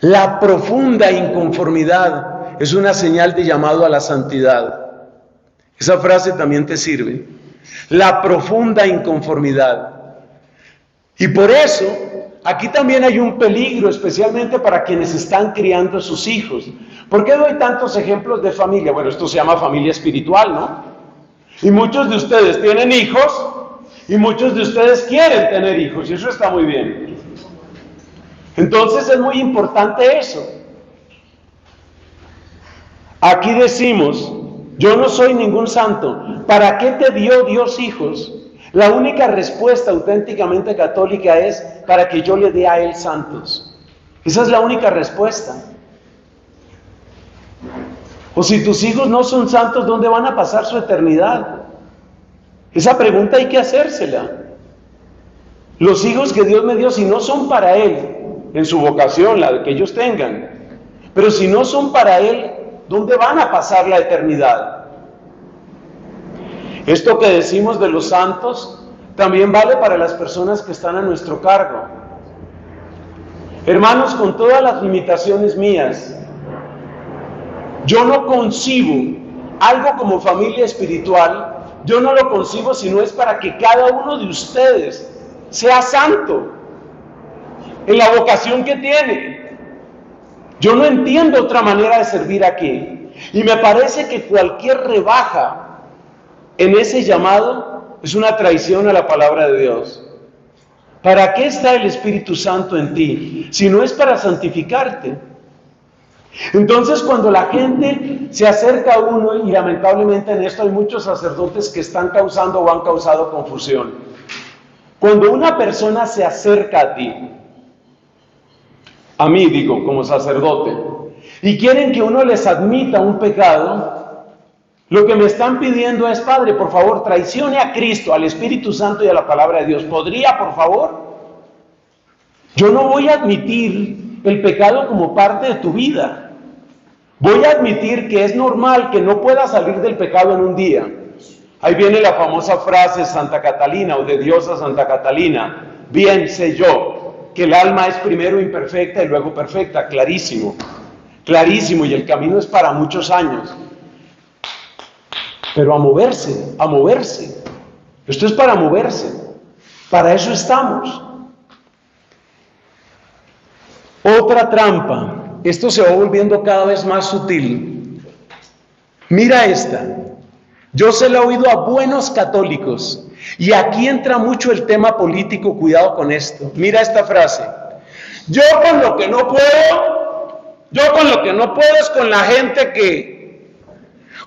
La profunda inconformidad es una señal de llamado a la santidad. Esa frase también te sirve. La profunda inconformidad. Y por eso, aquí también hay un peligro, especialmente para quienes están criando a sus hijos. ¿Por qué doy tantos ejemplos de familia? Bueno, esto se llama familia espiritual, ¿no? Y muchos de ustedes tienen hijos y muchos de ustedes quieren tener hijos y eso está muy bien. Entonces es muy importante eso. Aquí decimos, yo no soy ningún santo. ¿Para qué te dio Dios hijos? La única respuesta auténticamente católica es para que yo le dé a Él santos. Esa es la única respuesta. O si tus hijos no son santos, ¿dónde van a pasar su eternidad? Esa pregunta hay que hacérsela. Los hijos que Dios me dio, si no son para Él, en su vocación, la que ellos tengan, pero si no son para Él, ¿dónde van a pasar la eternidad? Esto que decimos de los santos también vale para las personas que están a nuestro cargo. Hermanos, con todas las limitaciones mías, yo no concibo algo como familia espiritual, yo no lo concibo si no es para que cada uno de ustedes sea santo en la vocación que tiene. Yo no entiendo otra manera de servir aquí. Y me parece que cualquier rebaja en ese llamado es una traición a la palabra de Dios. ¿Para qué está el Espíritu Santo en ti? Si no es para santificarte. Entonces cuando la gente se acerca a uno, y lamentablemente en esto hay muchos sacerdotes que están causando o han causado confusión. Cuando una persona se acerca a ti, a mí digo como sacerdote, y quieren que uno les admita un pecado, lo que me están pidiendo es: Padre, por favor, traicione a Cristo, al Espíritu Santo y a la palabra de Dios. ¿Podría, por favor? Yo no voy a admitir el pecado como parte de tu vida. Voy a admitir que es normal que no puedas salir del pecado en un día. Ahí viene la famosa frase de Santa Catalina, o de diosa Santa Catalina: bien sé yo que el alma es primero imperfecta y luego perfecta. Clarísimo, clarísimo, y el camino es para muchos años. Pero a moverse, a moverse. Esto es para moverse. Para eso estamos. Otra trampa. Esto se va volviendo cada vez más sutil. Mira esta. Yo se la he oído a buenos católicos. Y aquí entra mucho el tema político. Cuidado con esto. Mira esta frase. Yo con lo que no puedo es con la gente que,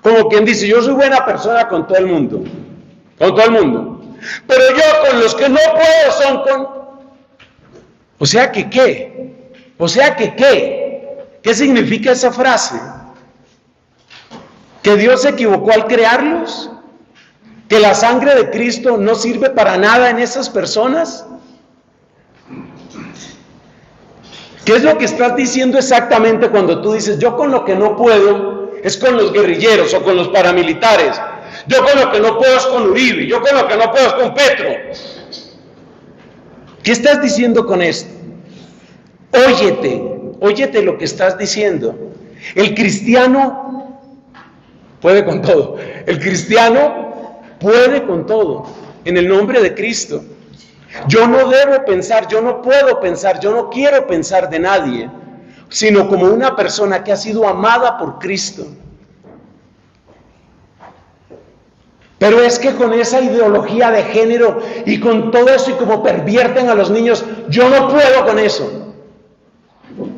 como quien dice, yo soy buena persona con todo el mundo. Con todo el mundo. Pero yo con los que no puedo son con... O sea que, ¿qué? O sea que, ¿qué? ¿Qué significa esa frase? ¿Que Dios se equivocó al crearlos? ¿Que la sangre de Cristo no sirve para nada en esas personas? ¿Qué es lo que estás diciendo exactamente cuando tú dices: yo con lo que no puedo es con los guerrilleros o con los paramilitares? Yo con lo que no puedo es con Uribe, yo con lo que no puedo es con Petro. ¿Qué estás diciendo con esto? Óyete lo que estás diciendo. El cristiano puede con todo. El cristiano puede con todo, en el nombre de Cristo. Yo no debo pensar, yo no puedo pensar, yo no quiero pensar de nadie, sino como una persona que ha sido amada por Cristo. Pero es que con esa ideología de género y con todo eso, y como pervierten a los niños, yo no puedo con eso.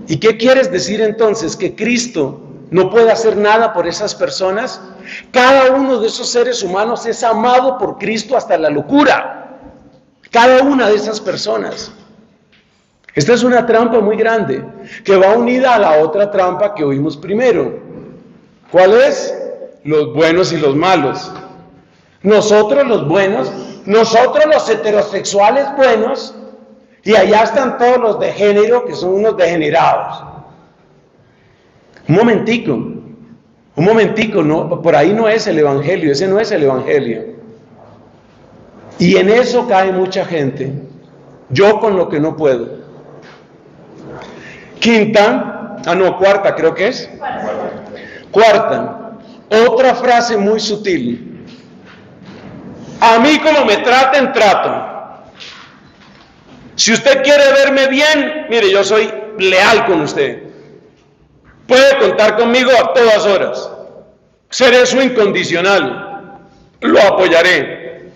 ¿Y qué quieres decir entonces? ¿Que Cristo no puede hacer nada por esas personas? Cada uno de esos seres humanos es amado por Cristo hasta la locura. Cada una de esas personas. Esta es una trampa muy grande, que va unida a la otra trampa que oímos primero. ¿Cuál es? Los buenos y los malos. Nosotros los buenos, nosotros los heterosexuales buenos, y allá están todos los de género, que son unos degenerados. Un momentico, no, por ahí no es el evangelio, ese no es el evangelio. Y en eso cae mucha gente. Yo con lo que no puedo. Cuarta creo que es. Cuarta, otra frase muy sutil. A mí como me traten, trato. Si usted quiere verme bien, mire, yo soy leal con usted. Puede contar conmigo a todas horas. Seré su incondicional. Lo apoyaré.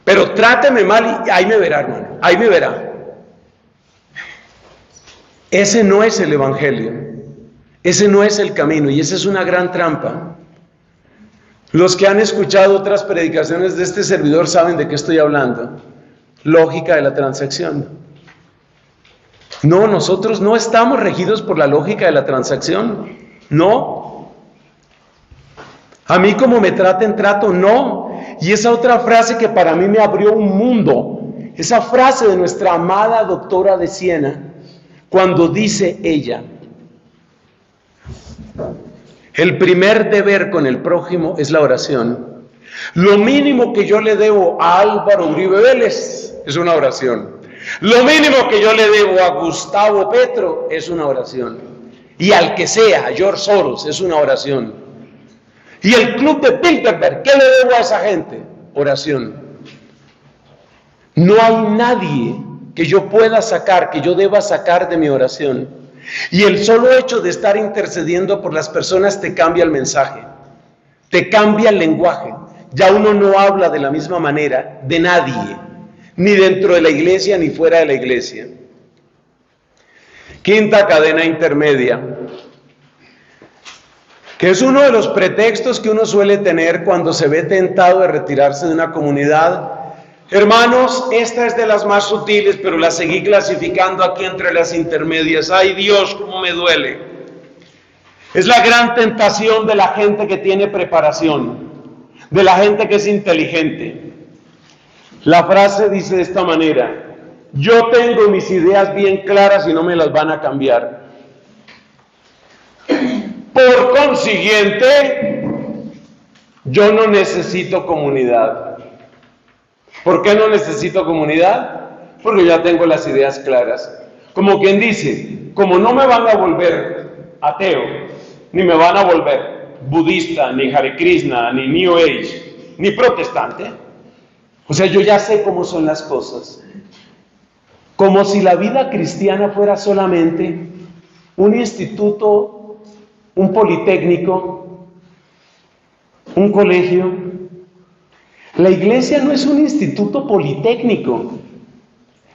Pero tráteme mal y ahí me verá, hermano. Ahí me verá. Ese no es el evangelio. Ese no es el camino, y esa es una gran trampa. Los que han escuchado otras predicaciones de este servidor saben de qué estoy hablando. Lógica de la transacción. No, nosotros no estamos regidos por la lógica de la transacción. No. A mí como me traten, trato, no. Y esa otra frase que para mí me abrió un mundo, esa frase de nuestra amada doctora de Siena, cuando dice ella: el primer deber con el prójimo es la oración. Lo mínimo que yo le debo a Álvaro Uribe Vélez es una oración. Lo mínimo que yo le debo a Gustavo Petro es una oración. Y al que sea, a George Soros, es una oración. Y el club de Bilderberg, ¿qué le debo a esa gente? Oración. No hay nadie que yo pueda sacar, que yo deba sacar de mi oración. Y el solo hecho de estar intercediendo por las personas te cambia el mensaje, te cambia el lenguaje. Ya uno no habla de la misma manera de nadie, ni dentro de la iglesia ni fuera de la iglesia. Quinta cadena intermedia, que es uno de los pretextos que uno suele tener cuando se ve tentado de retirarse de una comunidad. Hermanos, esta es de las más sutiles, pero la seguí clasificando aquí entre las intermedias. ¡Ay Dios, cómo me duele! Es la gran tentación de la gente que tiene preparación, de la gente que es inteligente. La frase dice de esta manera: yo tengo mis ideas bien claras y no me las van a cambiar. Por consiguiente, yo no necesito comunidad. ¿Por qué no necesito comunidad? Porque ya tengo las ideas claras. Como quien dice, como no me van a volver ateo, ni me van a volver budista, ni Hare Krishna, ni New Age, ni protestante, o sea, yo ya sé cómo son las cosas. Como si la vida cristiana fuera solamente un instituto, un politécnico, un colegio. La iglesia no es un instituto politécnico.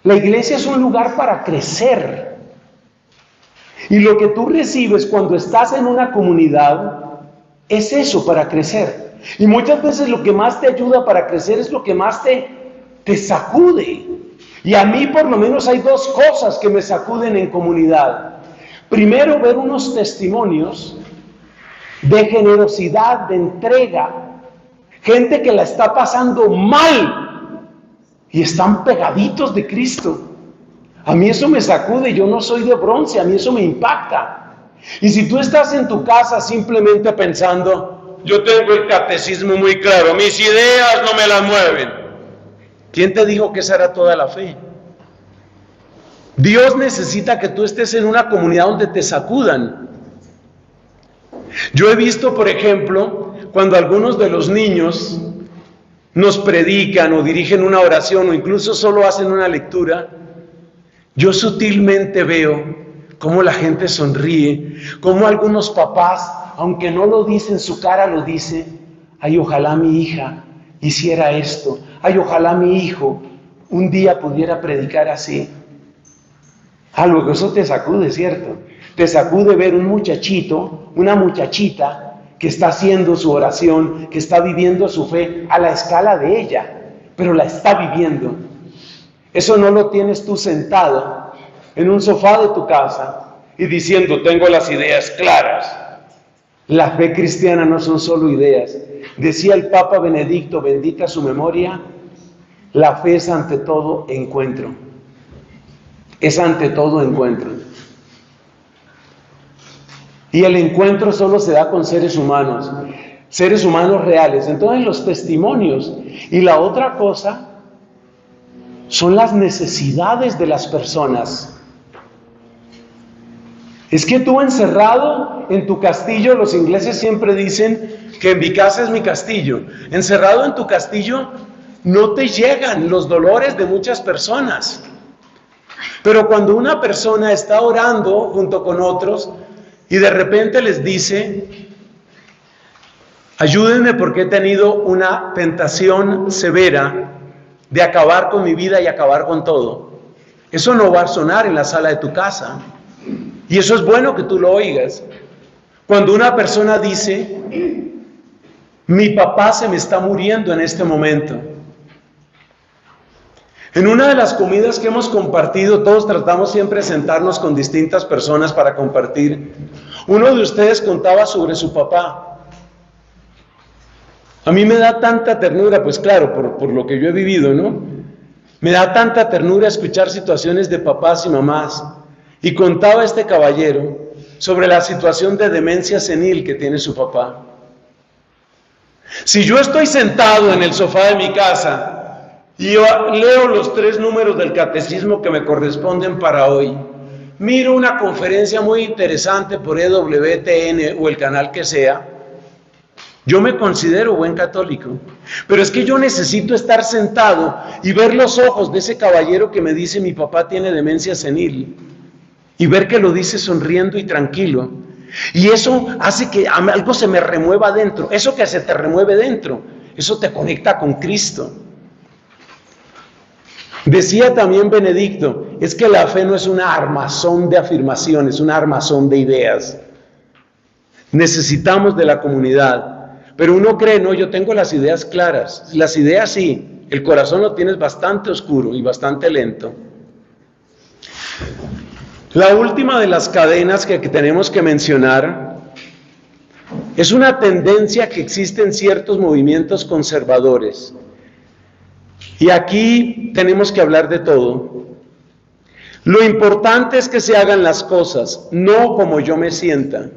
La iglesia es un lugar para crecer. Y lo que tú recibes cuando estás en una comunidad es eso, para crecer. Y muchas veces lo que más te ayuda para crecer es lo que más te sacude. Y a mí por lo menos hay dos cosas que me sacuden en comunidad. Primero, ver unos testimonios de generosidad, de entrega. Gente que la está pasando mal y están pegaditos de Cristo. A mí eso me sacude, yo no soy de bronce, a mí eso me impacta. Y si tú estás en tu casa simplemente pensando, yo tengo el catecismo muy claro, mis ideas no me las mueven. ¿Quién te dijo que esa era toda la fe? Dios necesita que tú estés en una comunidad donde te sacudan. Yo he visto, por ejemplo, cuando algunos de los niños nos predican o dirigen una oración o incluso solo hacen una lectura, yo sutilmente veo cómo la gente sonríe, cómo algunos papás, aunque no lo dice en su cara, lo dice: ay, ojalá mi hija hiciera esto, ay, ojalá mi hijo un día pudiera predicar así. Algo que eso te sacude, ¿cierto? Te sacude ver un muchachito, una muchachita que está haciendo su oración, que está viviendo su fe a la escala de ella, pero la está viviendo. Eso no lo tienes tú sentado en un sofá de tu casa y diciendo, tengo las ideas claras. La fe cristiana no son solo ideas. Decía el Papa Benedicto, bendita su memoria, la fe es ante todo encuentro. Es ante todo encuentro. Y el encuentro solo se da con seres humanos reales. Entonces los testimonios. Y la otra cosa son las necesidades de las personas. Es que tú encerrado en tu castillo, los ingleses siempre dicen que mi casa es mi castillo. Encerrado en tu castillo no te llegan los dolores de muchas personas. Pero cuando una persona está orando junto con otros y de repente les dice, ayúdenme porque he tenido una tentación severa de acabar con mi vida y acabar con todo. Eso no va a sonar en la sala de tu casa. Y eso es bueno que tú lo oigas. Cuando una persona dice, mi papá se me está muriendo en este momento. En una de las comidas que hemos compartido, todos tratamos siempre de sentarnos con distintas personas para compartir. Uno de ustedes contaba sobre su papá. A mí me da tanta ternura, pues claro, por lo que yo he vivido, ¿no? Me da tanta ternura escuchar situaciones de papás y mamás. Y contaba este caballero sobre la situación de demencia senil que tiene su papá. Si yo estoy sentado en el sofá de mi casa y yo leo los 3 números del catecismo que me corresponden para hoy, miro una conferencia muy interesante por EWTN o el canal que sea, yo me considero buen católico, pero es que yo necesito estar sentado y ver los ojos de ese caballero que me dice mi papá tiene demencia senil y ver que lo dice sonriendo y tranquilo, y eso hace que algo se me remueva dentro. Eso que se te remueve dentro, eso te conecta con Cristo. Decía también Benedicto, es que la fe no es una armazón de afirmaciones, una armazón de ideas. Necesitamos de la comunidad, pero uno cree, no, yo tengo las ideas claras. Las ideas sí, el corazón lo tienes bastante oscuro y bastante lento. La última de las cadenas que tenemos que mencionar Es una tendencia que existe en ciertos movimientos conservadores. Y aquí tenemos que hablar de todo. Lo importante es que se hagan las cosas, no como yo me sienta.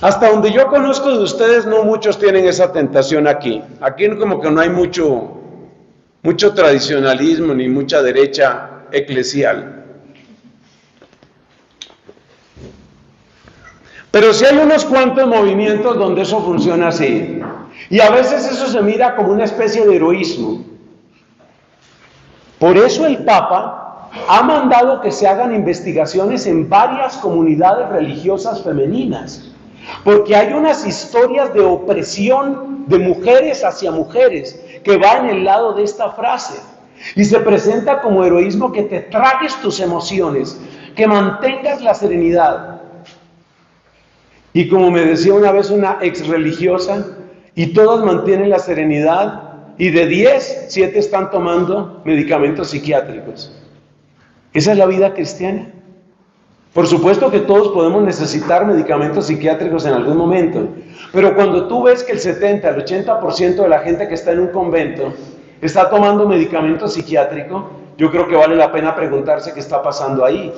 Hasta donde yo conozco de ustedes, no muchos tienen esa tentación aquí. Aquí como que no hay mucho tradicionalismo ni mucha derecha eclesial. Pero sí hay unos cuantos movimientos donde eso funciona así. Y a veces eso se mira como una especie de heroísmo. Por eso el Papa ha mandado que se hagan investigaciones en varias comunidades religiosas femeninas. Porque hay unas historias de opresión de mujeres hacia mujeres que va en el lado de esta frase. Y se presenta como heroísmo que te tragues tus emociones, que mantengas la serenidad. Y como me decía una vez una ex religiosa, y todas mantienen la serenidad, y de 10, 7 están tomando medicamentos psiquiátricos. Esa es la vida cristiana. Por supuesto que todos podemos necesitar medicamentos psiquiátricos en algún momento, pero cuando tú ves que el 70, el 80% de la gente que está en un convento está tomando medicamento psiquiátrico, yo creo que vale la pena preguntarse qué está pasando ahí.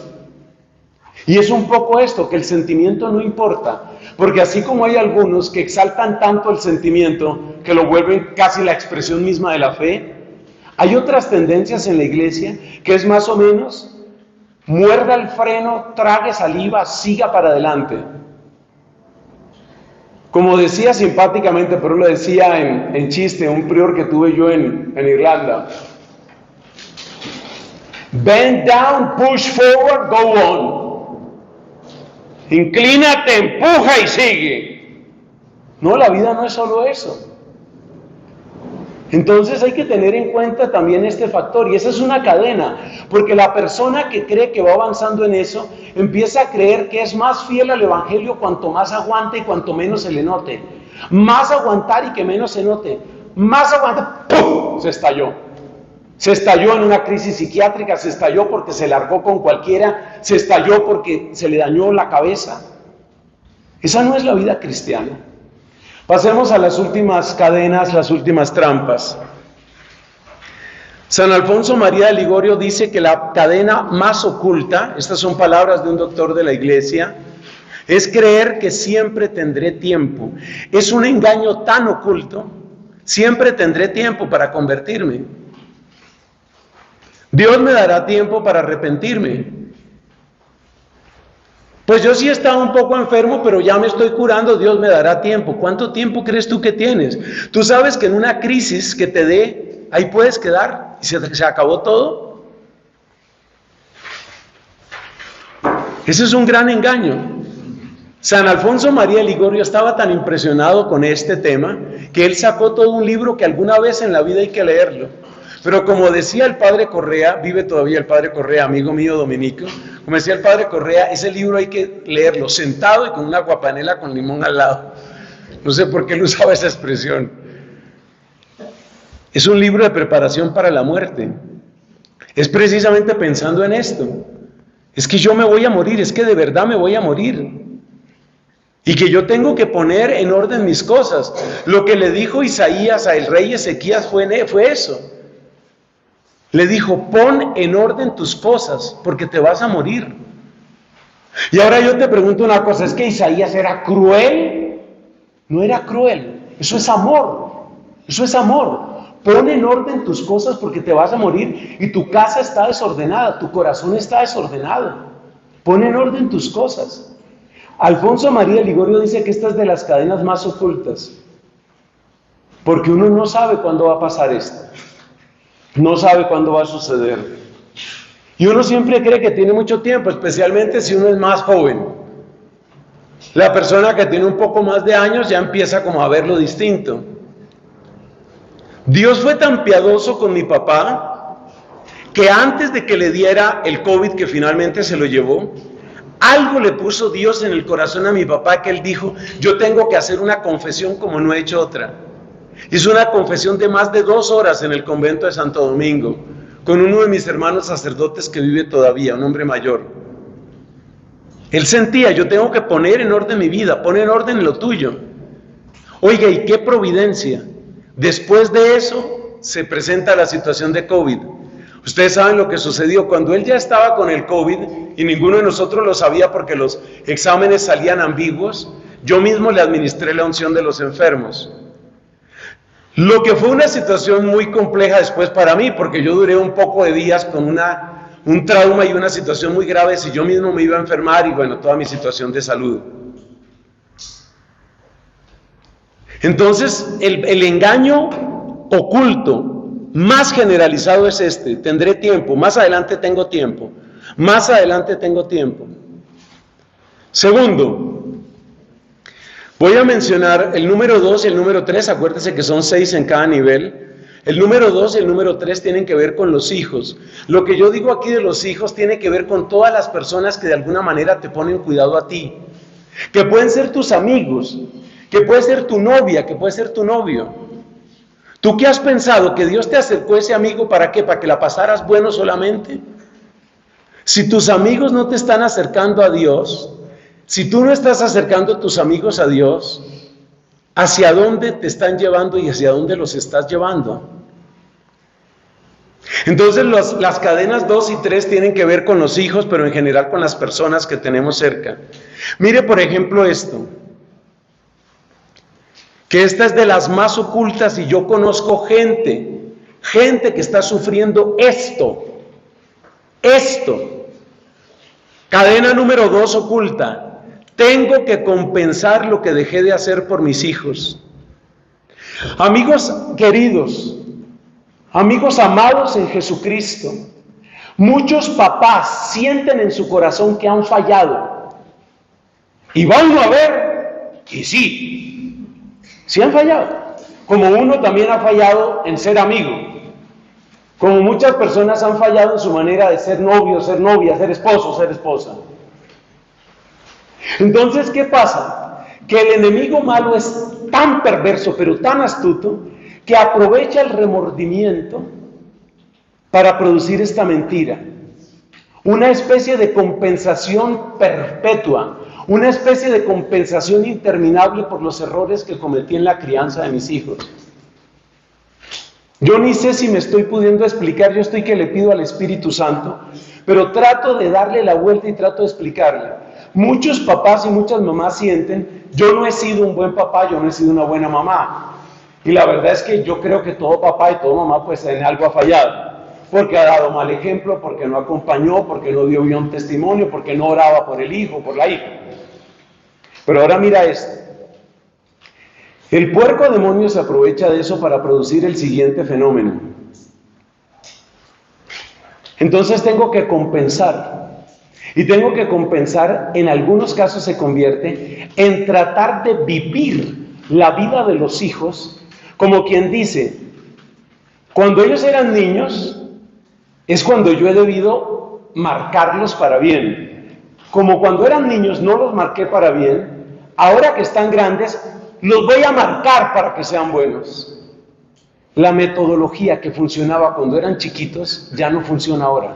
Y es un poco esto, que el sentimiento no importa, porque así como hay algunos que exaltan tanto el sentimiento que lo vuelven casi la expresión misma de la fe, hay otras tendencias en la iglesia que es más o menos muerda el freno, trague saliva, siga para adelante. Como decía simpáticamente, pero lo decía en chiste, un prior que tuve yo en Irlanda. Bend down, push forward, go on. Inclínate, empuja y sigue. No, la vida no es solo eso. Entonces hay que tener en cuenta también este factor, y esa es una cadena, porque la persona que cree que va avanzando en eso, empieza a creer que es más fiel al Evangelio cuanto más aguante y cuanto menos se le note. Más aguantar y que menos se note. Más aguantar, ¡pum!, se estalló. Se estalló en una crisis psiquiátrica, se estalló porque se largó con cualquiera, se estalló porque se le dañó la cabeza. Esa no es la vida cristiana. Pasemos a las últimas cadenas, las últimas trampas. San Alfonso María de Ligorio dice que la cadena más oculta, estas son palabras de un doctor de la iglesia, es creer que siempre tendré tiempo. Es un engaño tan oculto, siempre tendré tiempo para convertirme. Dios me dará tiempo para arrepentirme. Pues yo sí estaba un poco enfermo, pero ya me estoy curando, Dios me dará tiempo. ¿Cuánto tiempo crees tú que tienes? Tú sabes que en una crisis que te dé, ahí puedes quedar y se acabó todo. Ese es un gran engaño. San Alfonso María de Ligorio estaba tan impresionado con este tema que él sacó todo un libro que alguna vez en la vida hay que leerlo. Pero como decía el padre Correa, vive todavía el padre Correa, amigo mío dominico, como decía el padre Correa, ese libro hay que leerlo sentado y con una guapanela con limón al lado. No sé por qué él usaba esa expresión. Es un libro de preparación para la muerte. Es precisamente pensando en esto. Es que yo me voy a morir, es que de verdad me voy a morir. Y que yo tengo que poner en orden mis cosas. Lo que le dijo Isaías al rey Ezequías fue eso. Le dijo, pon en orden tus cosas, porque te vas a morir. Y ahora yo te pregunto una cosa, ¿es que Isaías era cruel? No era cruel, eso es amor, eso es amor. Pon en orden tus cosas porque te vas a morir y tu casa está desordenada, tu corazón está desordenado. Pon en orden tus cosas. Alfonso María de Ligorio dice que esta es de las cadenas más ocultas, porque uno no sabe cuándo va a pasar esto. No sabe cuándo va a suceder. Y uno siempre cree que tiene mucho tiempo, especialmente si uno es más joven. La persona que tiene un poco más de años ya empieza como a verlo distinto. Dios fue tan piadoso con mi papá que antes de que le diera el COVID, que finalmente se lo llevó, algo le puso Dios en el corazón a mi papá que él dijo, yo tengo que hacer una confesión como no he hecho otra. Hizo una confesión de más de 2 horas en el convento de Santo Domingo, con uno de mis hermanos sacerdotes que vive todavía, un hombre mayor. Él sentía, yo tengo que poner en orden mi vida, poner en orden lo tuyo. Oiga, ¿y qué providencia? Después de eso se presenta la situación de COVID. Ustedes saben lo que sucedió cuando él ya estaba con el COVID y ninguno de nosotros lo sabía porque los exámenes salían ambiguos. Yo mismo le administré la unción de los enfermos. Lo que fue una situación muy compleja después para mí, porque yo duré un poco de días con un trauma y una situación muy grave si yo mismo me iba a enfermar y bueno, toda mi situación de salud. Entonces, el engaño oculto más generalizado es este: tendré tiempo, más adelante tengo tiempo, más adelante tengo tiempo. Segundo, voy a mencionar el número 2 y el número 3, acuérdense que son 6 en cada nivel. El número 2 y el número 3 tienen que ver con los hijos. Lo que yo digo aquí de los hijos tiene que ver con todas las personas que de alguna manera te ponen cuidado a ti, que pueden ser tus amigos, que puede ser tu novia, que puede ser tu novio. ¿Tú qué has pensado? ¿Que Dios te acercó a ese amigo para qué? ¿Para que la pasaras bueno solamente? Si tus amigos no te están acercando a Dios, si tú no estás acercando a tus amigos a Dios, ¿hacia dónde te están llevando y hacia dónde los estás llevando? Entonces las cadenas 2 y 3 tienen que ver con los hijos, pero en general con las personas que tenemos cerca. Mire por ejemplo esto, que esta es de las más ocultas y yo conozco gente que está sufriendo esto. Cadena número 2 oculta: tengo que compensar lo que dejé de hacer por mis hijos. Amigos queridos, amigos amados en Jesucristo, muchos papás sienten en su corazón que han fallado. Y va uno a ver que sí han fallado. Como uno también ha fallado en ser amigo. Como muchas personas han fallado en su manera de ser novio, ser novia, ser esposo, ser esposa. Entonces, ¿qué pasa? Que el enemigo malo es tan perverso, pero tan astuto, que aprovecha el remordimiento para producir esta mentira. Una especie de compensación perpetua, una especie de compensación interminable por los errores que cometí en la crianza de mis hijos. Yo ni sé si me estoy pudiendo explicar, yo estoy que le pido al Espíritu Santo, pero trato de darle la vuelta y trato de explicarle. Muchos papás y muchas mamás sienten: yo no he sido un buen papá, yo no he sido una buena mamá. Y la verdad es que yo creo que todo papá y toda mamá pues en algo ha fallado. Porque ha dado mal ejemplo, porque no acompañó, porque no dio bien testimonio, porque no oraba por el hijo, por la hija. Pero ahora mira esto. El puerco demonio se aprovecha de eso para producir el siguiente fenómeno. Entonces tengo que compensar. Y tengo que compensar, en algunos casos se convierte en tratar de vivir la vida de los hijos, como quien dice: cuando ellos eran niños, es cuando yo he debido marcarlos para bien. Como cuando eran niños no los marqué para bien, ahora que están grandes, los voy a marcar para que sean buenos. La metodología que funcionaba cuando eran chiquitos ya no funciona ahora.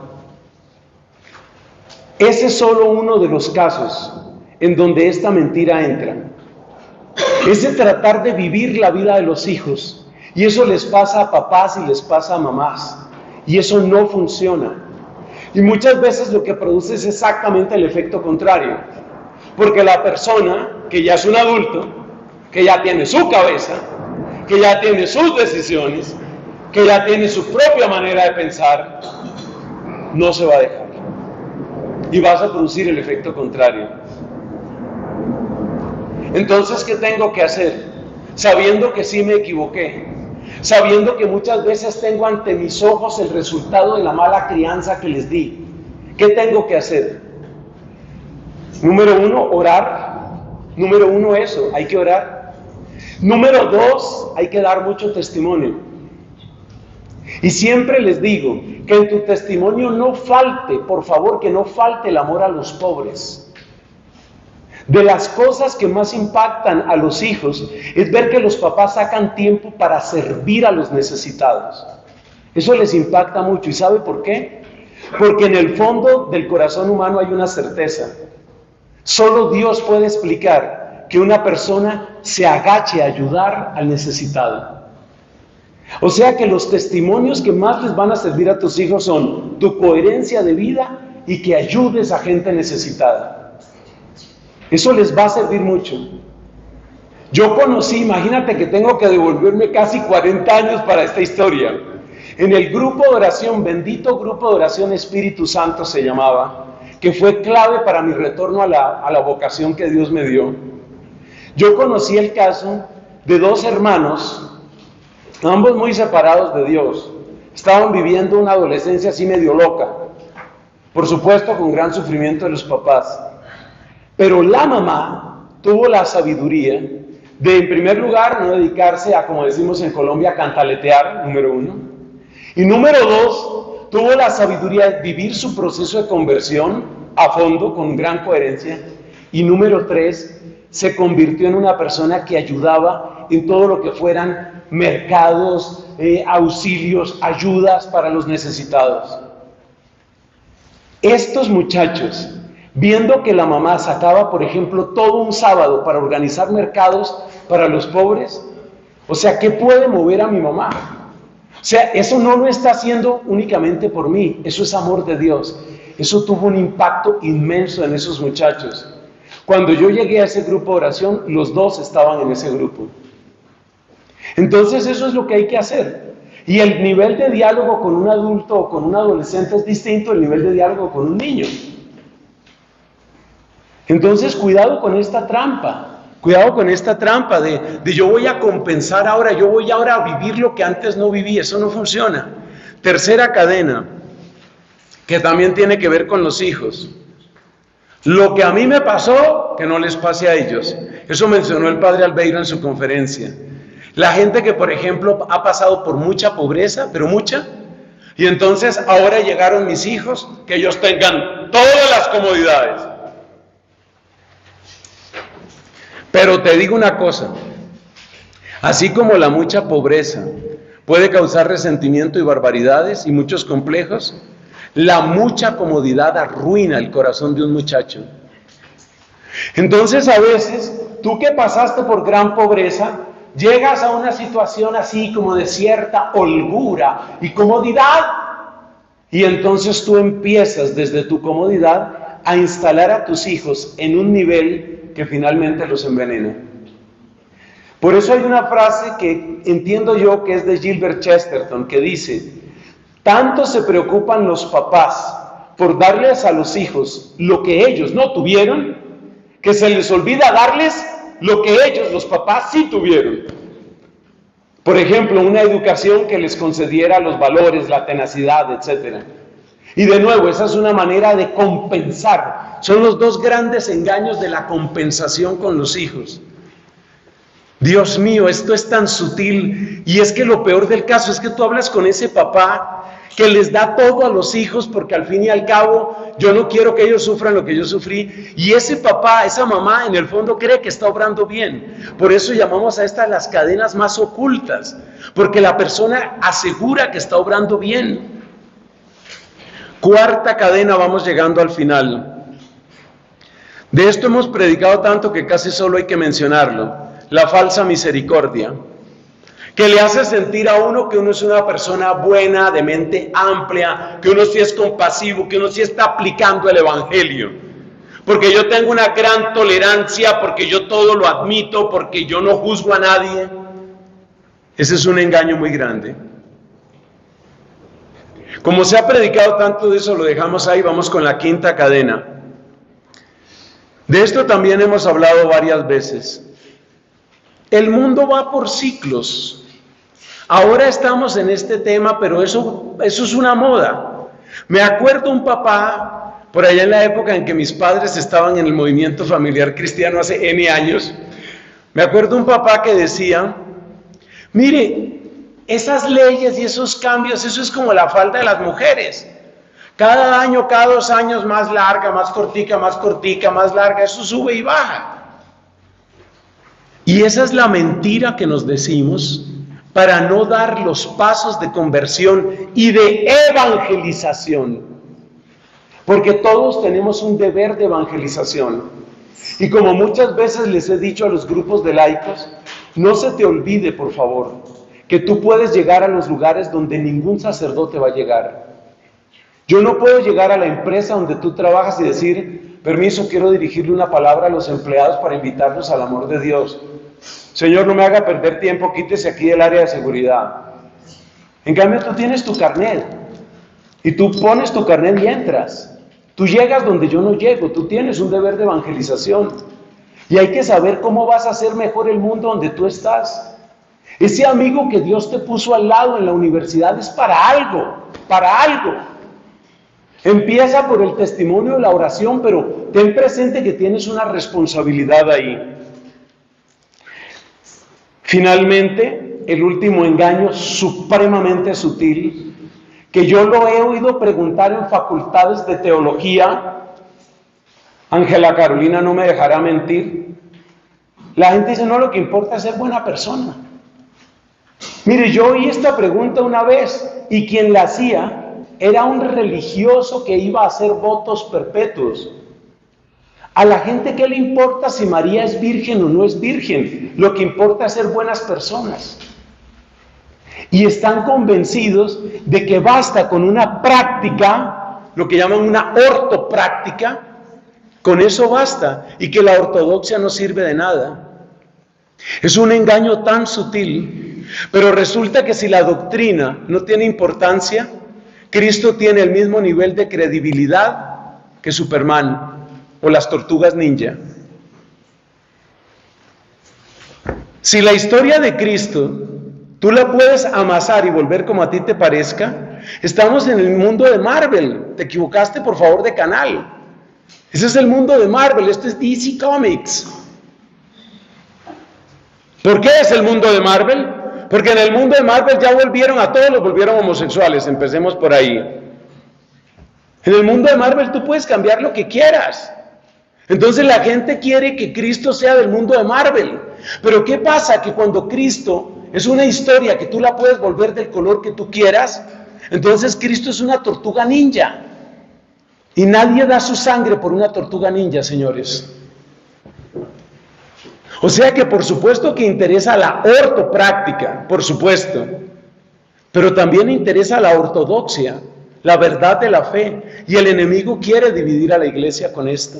Ese es solo uno de los casos en donde esta mentira entra. Ese tratar de vivir la vida de los hijos, y eso les pasa a papás y les pasa a mamás, y eso no funciona. Y muchas veces lo que produce es exactamente el efecto contrario, porque la persona que ya es un adulto, que ya tiene su cabeza, que ya tiene sus decisiones, que ya tiene su propia manera de pensar, no se va a dejar. Y vas a producir el efecto contrario. Entonces, ¿qué tengo que hacer? Sabiendo que sí me equivoqué, sabiendo que muchas veces tengo ante mis ojos el resultado de la mala crianza que les di. ¿Qué tengo que hacer? Número 1, orar. Número 1, eso, hay que orar. Número 2, hay que dar mucho testimonio. Y siempre les digo que en tu testimonio no falte, por favor, que no falte el amor a los pobres. De las cosas que más impactan a los hijos es ver que los papás sacan tiempo para servir a los necesitados. Eso les impacta mucho. ¿Y sabe por qué? Porque en el fondo del corazón humano hay una certeza. Solo Dios puede explicar que una persona se agache a ayudar al necesitado. O sea que los testimonios que más les van a servir a tus hijos son tu coherencia de vida y que ayudes a gente necesitada. Eso les va a servir mucho. Yo conocí, imagínate que tengo que devolverme casi 40 años para esta historia. En el grupo de oración, bendito grupo de oración Espíritu Santo se llamaba, que fue clave para mi retorno a la vocación que Dios me dio. Yo conocí el caso de dos hermanos, ambos muy separados de Dios. Estaban viviendo una adolescencia así medio loca, por supuesto con gran sufrimiento de los papás. Pero la mamá tuvo la sabiduría de, en primer lugar, no dedicarse a, como decimos en Colombia, cantaletear, número uno. Y número dos, tuvo la sabiduría de vivir su proceso de conversión a fondo, con gran coherencia. Y número tres, se convirtió en una persona que ayudaba en todo lo que fueran mercados, auxilios, ayudas para los necesitados. Estos muchachos, viendo que la mamá sacaba, por ejemplo, todo un sábado para organizar mercados para los pobres, o sea, ¿qué puede mover a mi mamá? O sea, eso no lo está haciendo únicamente por mí, eso es amor de Dios. Eso tuvo un impacto inmenso en esos muchachos. Cuando yo llegué a ese grupo de oración, los dos estaban en ese grupo. Entonces eso es lo que hay que hacer. Y el nivel de diálogo con un adulto o con un adolescente es distinto al nivel de diálogo con un niño. Entonces cuidado con esta trampa. Cuidado con esta trampa de yo voy a compensar ahora, yo voy ahora a vivir lo que antes no viví. Eso no funciona. Tercera cadena, que también tiene que ver con los hijos. Lo que a mí me pasó, que no les pase a ellos. Eso mencionó el padre Albeiro en su conferencia. La gente que, por ejemplo, ha pasado por mucha pobreza, pero mucha, y entonces ahora llegaron mis hijos, que ellos tengan todas las comodidades. Pero te digo una cosa, así como la mucha pobreza puede causar resentimiento y barbaridades y muchos complejos, la mucha comodidad arruina el corazón de un muchacho. Entonces a veces, tú que pasaste por gran pobreza, llegas a una situación así como de cierta holgura y comodidad, y entonces tú empiezas desde tu comodidad a instalar a tus hijos en un nivel que finalmente los envenena. Por eso hay una frase que entiendo yo que es de Gilbert Chesterton, que dice: tanto se preocupan los papás por darles a los hijos lo que ellos no tuvieron, que se les olvida darles lo que ellos, los papás, sí tuvieron. Por ejemplo, una educación que les concediera los valores, la tenacidad, etc. Y de nuevo, esa es una manera de compensar. Son los dos grandes engaños de la compensación con los hijos. Dios mío, esto es tan sutil, y es que lo peor del caso es que tú hablas con ese papá que les da todo a los hijos, porque al fin y al cabo yo no quiero que ellos sufran lo que yo sufrí, y ese papá, esa mamá en el fondo cree que está obrando bien. Por eso llamamos a estas las cadenas más ocultas, porque la persona asegura que está obrando bien. Cuarta cadena, vamos llegando al final. De esto hemos predicado tanto que casi solo hay que mencionarlo: la falsa misericordia, que le hace sentir a uno que uno es una persona buena, de mente amplia, que uno sí es compasivo, que uno sí está aplicando el evangelio, porque yo tengo una gran tolerancia, porque yo todo lo admito, porque yo no juzgo a nadie. Ese es un engaño muy grande. Como se ha predicado tanto de eso, lo dejamos ahí. Vamos con la quinta cadena. De esto también hemos hablado varias veces. El mundo va por ciclos. Ahora estamos en este tema, pero eso es una moda. Me acuerdo un papá, por allá en la época en que mis padres estaban en el movimiento familiar cristiano hace N años, me acuerdo un papá que decía: mire, esas leyes y esos cambios, eso es como la falda de las mujeres. Cada año, cada 2 años, más larga, más cortica, más larga, eso sube y baja. Y esa es la mentira que nos decimos para no dar los pasos de conversión y de evangelización. Porque todos tenemos un deber de evangelización. Y como muchas veces les he dicho a los grupos de laicos, no se te olvide, por favor, que tú puedes llegar a los lugares donde ningún sacerdote va a llegar. Yo no puedo llegar a la empresa donde tú trabajas y decir, permiso, quiero dirigirle una palabra a los empleados para invitarlos al amor de Dios. Señor, no me haga perder tiempo, quítese aquí del área de seguridad. En cambio, tú tienes tu carnet y tú pones tu carnet y entras. Tú llegas donde yo no llego, tú tienes un deber de evangelización. Y hay que saber cómo vas a hacer mejor el mundo donde tú estás. Ese amigo que Dios te puso al lado en la universidad es para algo, para algo. Empieza por el testimonio de la oración, pero ten presente que tienes una responsabilidad ahí. Finalmente, el último engaño supremamente sutil, que yo lo he oído preguntar en facultades de teología, Ángela Carolina no me dejará mentir, la gente dice, no, lo que importa es ser buena persona. Mire, yo oí esta pregunta una vez y quien la hacía era un religioso que iba a hacer votos perpetuos. A la gente, ¿qué le importa si María es virgen o no es virgen? Lo que importa es ser buenas personas. Y están convencidos de que basta con una práctica, lo que llaman una ortopráctica, con eso basta, y que la ortodoxia no sirve de nada. Es un engaño tan sutil, pero resulta que si la doctrina no tiene importancia, Cristo tiene el mismo nivel de credibilidad que Superman o las tortugas ninja. Si la historia de Cristo tú la puedes amasar y volver como a ti te parezca, estamos en el mundo de Marvel. Te equivocaste, por favor, de canal. Ese es el mundo de Marvel, este es DC Comics. ¿Por qué es el mundo de Marvel? Porque en el mundo de Marvel ya volvieron a todos, los volvieron homosexuales, empecemos por ahí. En el mundo de Marvel tú puedes cambiar lo que quieras. Entonces la gente quiere que Cristo sea del mundo de Marvel. Pero ¿qué pasa? Que cuando Cristo es una historia que tú la puedes volver del color que tú quieras, entonces Cristo es una tortuga ninja. Y nadie da su sangre por una tortuga ninja, señores. O sea que por supuesto que interesa la ortopráctica, por supuesto, pero también interesa la ortodoxia, la verdad de la fe, y el enemigo quiere dividir a la iglesia con esto.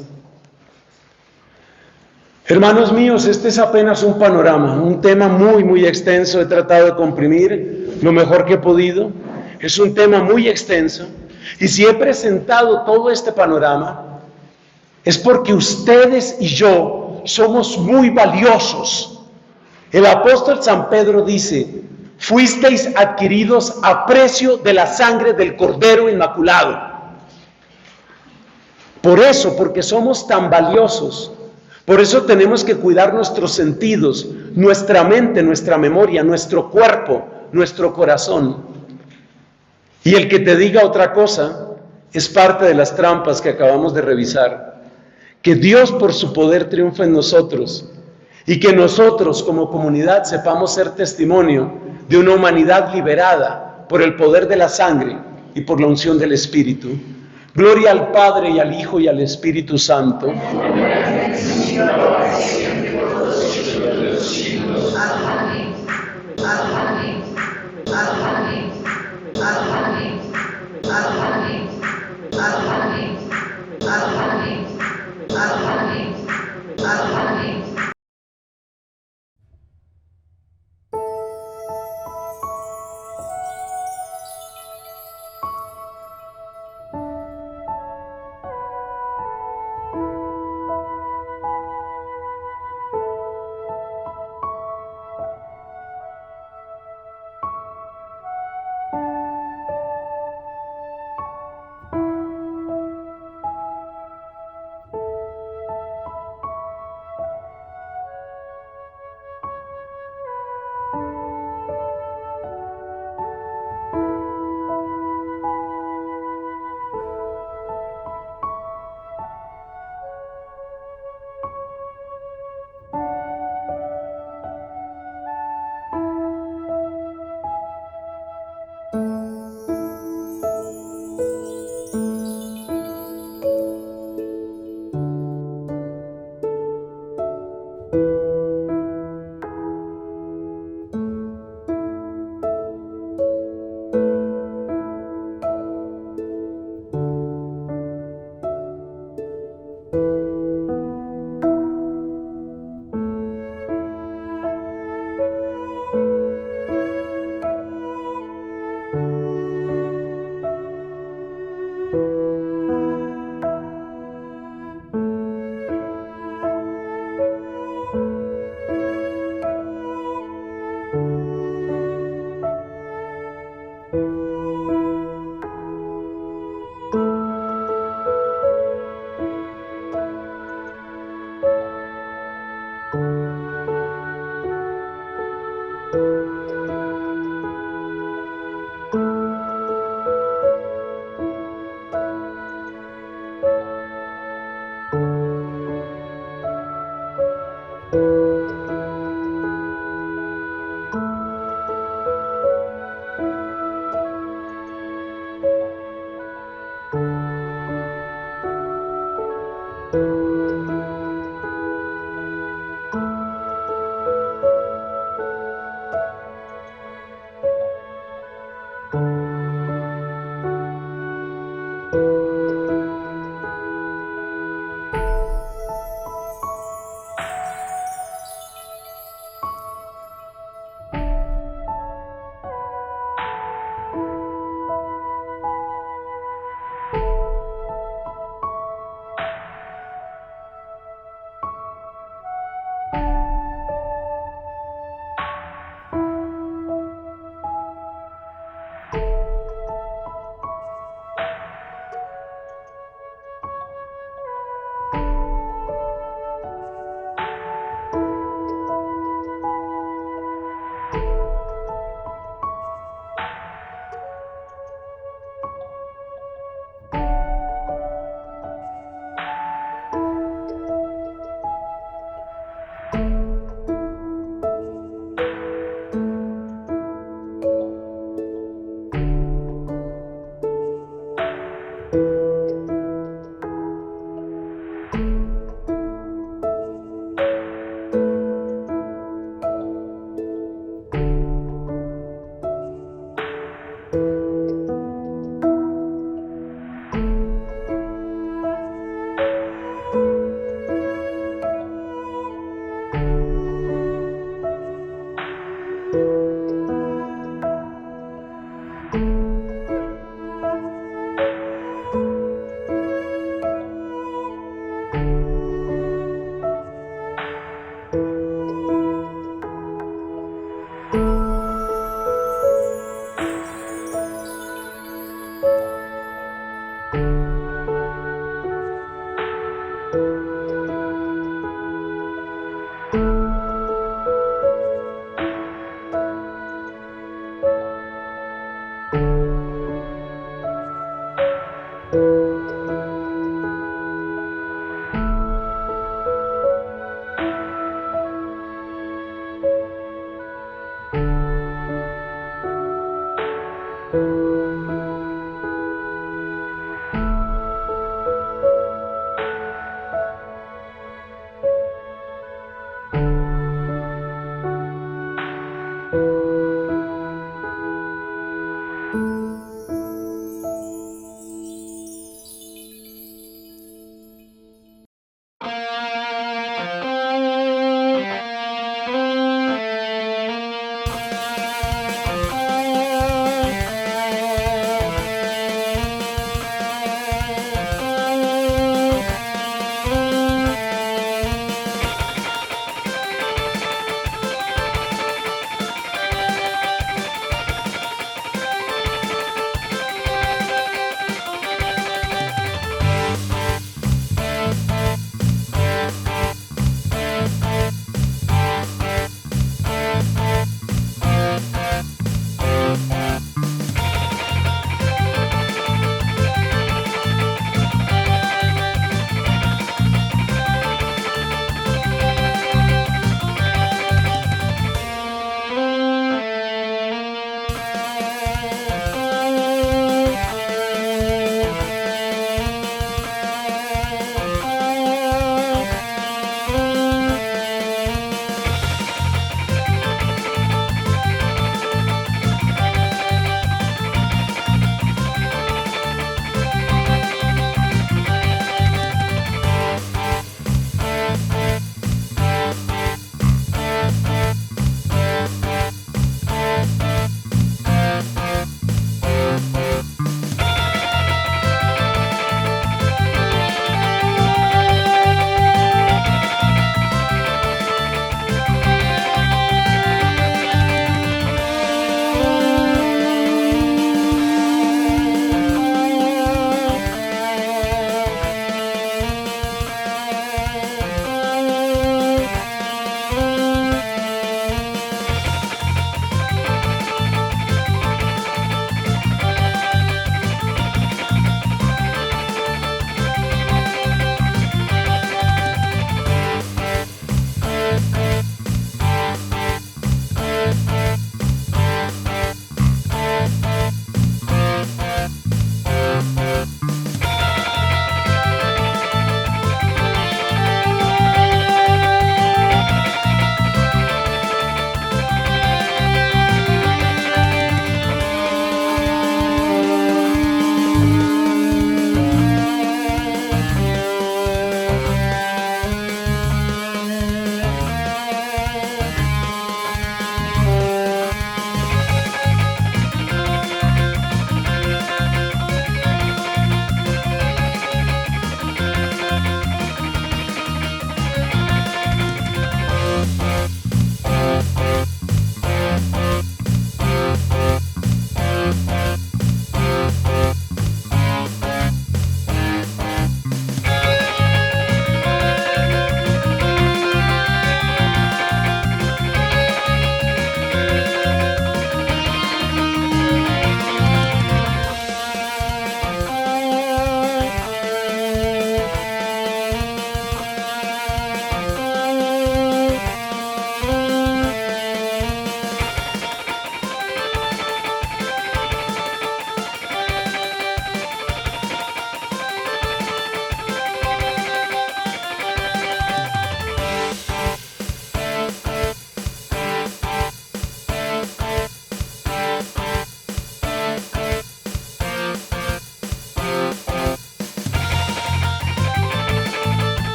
Hermanos míos, este es apenas un panorama, un tema muy extenso, he tratado de comprimir lo mejor que he podido, es un tema muy extenso, y si he presentado todo este panorama, es porque ustedes y yo somos muy valiosos. El apóstol San Pedro dice, fuisteis adquiridos a precio de la sangre del Cordero Inmaculado. Por eso, porque somos tan valiosos, por eso tenemos que cuidar nuestros sentidos, nuestra mente, nuestra memoria, nuestro cuerpo, nuestro corazón. Y el que te diga otra cosa es parte de las trampas que acabamos de revisar. Que Dios por su poder triunfe en nosotros y que nosotros como comunidad sepamos ser testimonio de una humanidad liberada por el poder de la sangre y por la unción del Espíritu. Gloria al Padre y al Hijo y al Espíritu Santo.